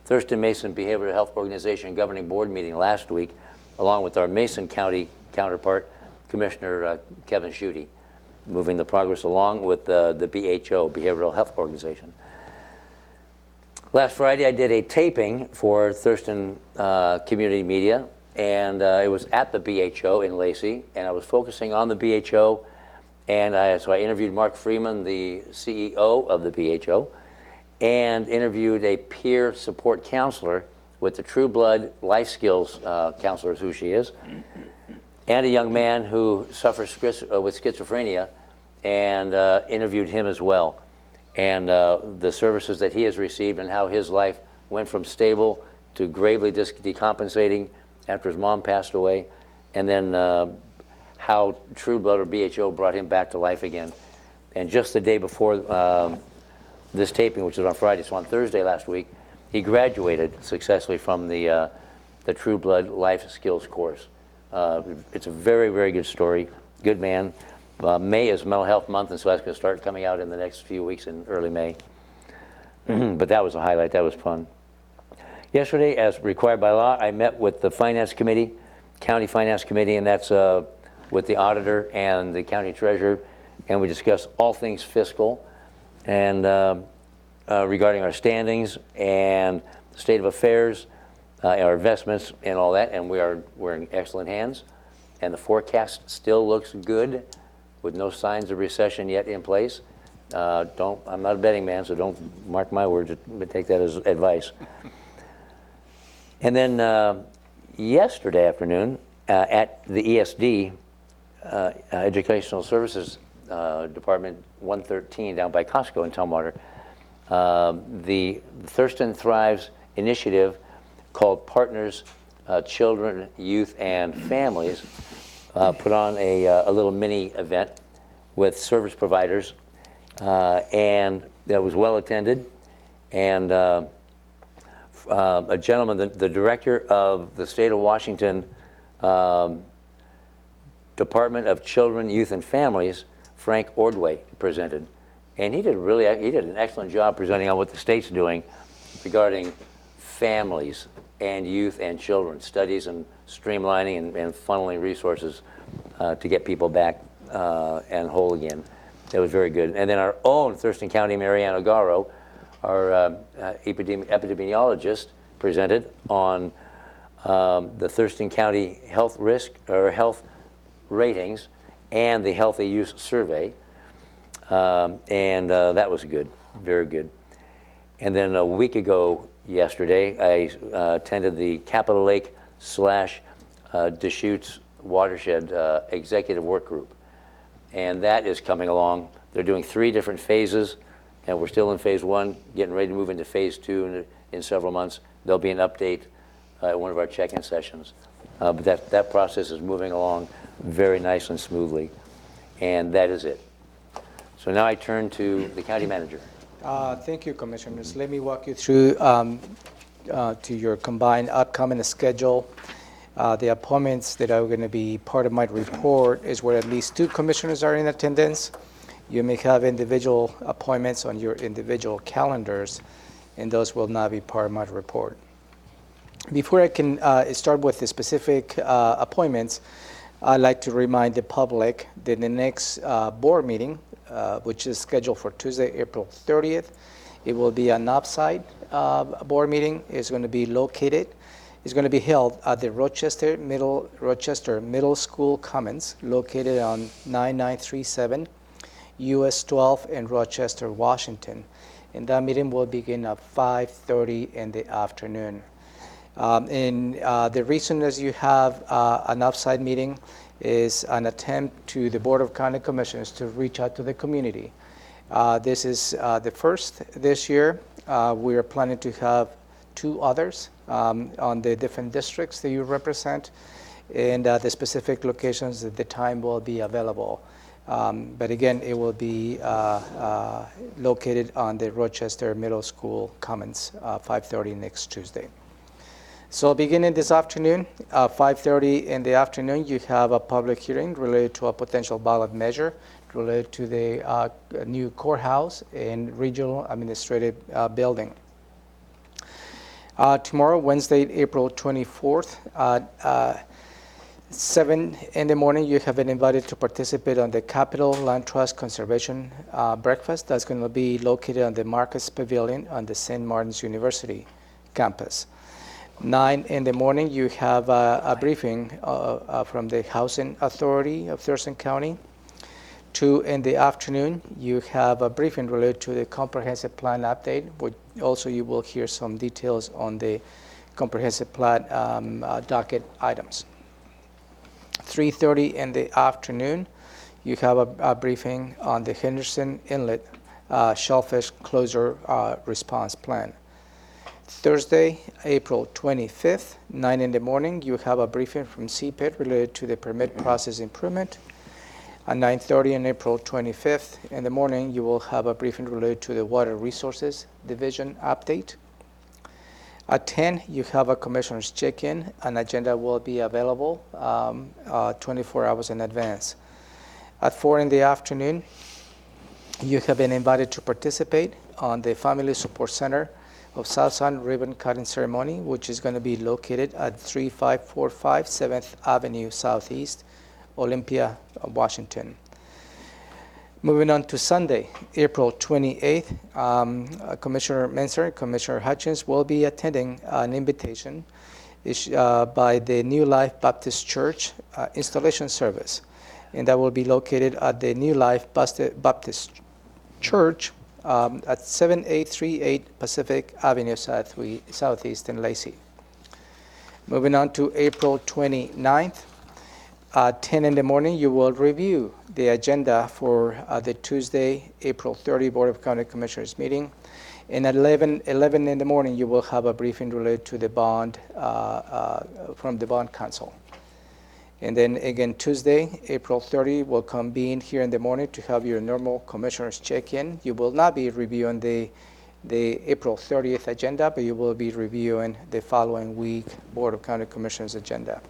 Thurston Mason Behavioral Health Organization Governing Board meeting last week, along with our Mason County counterpart, Commissioner Kevin Schutte, moving the progress along with the BHO, Behavioral Health Organization. Last Friday, I did a taping for Thurston Community Media, and it was at the BHO in Lacey, and I was focusing on the BHO, and so I interviewed Mark Freeman, the CEO of the BHO, and interviewed a peer support counselor with the True Blood Life Skills counselor, is who she is, and a young man who suffers with schizophrenia, and interviewed him as well, and the services that he has received and how his life went from stable to gravely decompensating after his mom passed away, and then how True Blood or BHO brought him back to life again. And just the day before this taping, which was on Friday, so on Thursday last week, he graduated successfully from the True Blood Life Skills course. It's a very, very good story. Good man. May is Mental Health Month, and so that's going to start coming out in the next few weeks in early May. But that was a highlight. That was fun. Yesterday, as required by law, I met with the Finance Committee, County Finance Committee, and that's with the auditor and the county treasurer, and we discussed all things fiscal and regarding our standings and state of affairs, our investments and all that, and we're in excellent hands. And the forecast still looks good with no signs of recession yet in place. I'm not a betting man, so don't mark my words, but take that as advice. And then yesterday afternoon at the ESD, Educational Services Department 113 down by Costco in Tumwater, the Thurston Thrives initiative called Partners, Children, Youth, and Families put on a little mini event with service providers, and that was well attended. And a gentleman, the director of the state of Washington Department of Children, Youth, and Families, Frank Ordway, presented. And he did an excellent job presenting on what the state's doing regarding families and youth and children, studies and streamlining and funneling resources to get people back and whole again. That was very good. And then our own Thurston County, Mariano Garro, our epidemiologist, presented on the Thurston County health risk or health ratings and the healthy use survey, and that was good, very good. And then a week ago yesterday, I attended the Capitol Lake / Deschutes Watershed Executive Work Group, and that is coming along. They're doing 3 different phases, and we're still in phase 1, getting ready to move into phase 2 in several months. There'll be an update at one of our check-in sessions. But that process is moving along very nice and smoothly, and that is it. So now I turn to the county manager. Thank you, Commissioners. Let me walk you through to your combined upcoming schedule. The appointments that are going to be part of my report is where at least 2 commissioners are in attendance. You may have individual appointments on your individual calendars, and those will not be part of my report. Before I can start with the specific appointments, I'd like to remind the public that the next board meeting, which is scheduled for Tuesday, April 30th, it will be an offsite board meeting. It's going to be held at the Rochester Middle School Commons, located on 9937 US 12 in Rochester, Washington. And that meeting will begin at 5:30 in the afternoon. And the reason as you have an offsite meeting is an attempt to the Board of County Commissioners to reach out to the community. This is the first this year. We are planning to have 2 others on the different districts that you represent, and the specific locations at the time will be available. But again, it will be located on the Rochester Middle School Commons, 5:30 next Tuesday. So beginning this afternoon, 5:30 in the afternoon, you have a public hearing related to a potential ballot measure related to the new courthouse and regional administrative building. Tomorrow, Wednesday, April 24th, at 7 in the morning, you have been invited to participate on the Capital Land Trust Conservation Breakfast. That's going to be located on the Marcus Pavilion on the St. Martin's University campus. 9 in the morning, you have a briefing from the Housing Authority of Thurston County. 2 in the afternoon, you have a briefing related to the comprehensive plan update, which also you will hear some details on the comprehensive plan docket items. 3:30 in the afternoon, you have a briefing on the Henderson Inlet shellfish closure response plan. Thursday, April 25th, 9 in the morning, you have a briefing from CPED related to the permit process improvement. At 9:30 on April 25th in the morning, you will have a briefing related to the Water Resources Division update. At 10, you have a commissioner's check-in. An agenda will be available 24 hours in advance. At 4 in the afternoon, you have been invited to participate on the Family Support Center of South Sun ribbon cutting ceremony, which is going to be located at 3545 7th Avenue Southeast, Olympia, Washington. Moving on to Sunday, April 28th, Commissioner Menser and Commissioner Hutchins will be attending an invitation by the New Life Baptist Church installation service, and that will be located at the New Life Baptist Church at 7838 Pacific Avenue Southeast in Lacey. Moving on to April 29th, at 10 in the morning, you will review the agenda for the Tuesday, April 30 Board of County Commissioners meeting. And at 11 in the morning, you will have a briefing related to the bond from the Bond Council. And then again, Tuesday, April 30, will convene here in the morning to have your normal commissioners check-in. You will not be reviewing the April 30th agenda, but you will be reviewing the following week Board of County Commissioners agenda.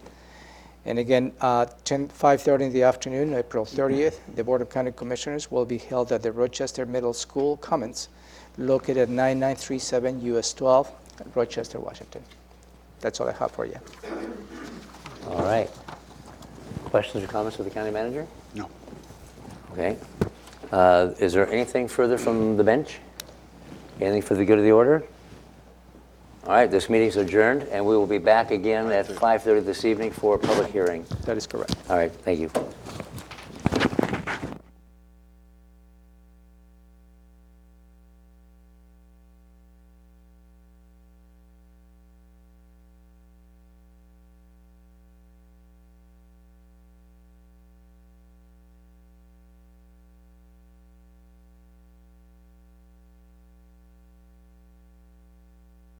And again, 5:30 in the afternoon, April 30th, the Board of County Commissioners will be held at the Rochester Middle School Commons, located at 9937 US 12, Rochester, Washington. That's all I have for you. All right. Questions or comments of the county manager? No. Okay. Is there anything further from the bench? Anything for the good of the order? All right, this meeting's adjourned, and we will be back again at 5:30 this evening for a public hearing. That is correct. All right, thank you.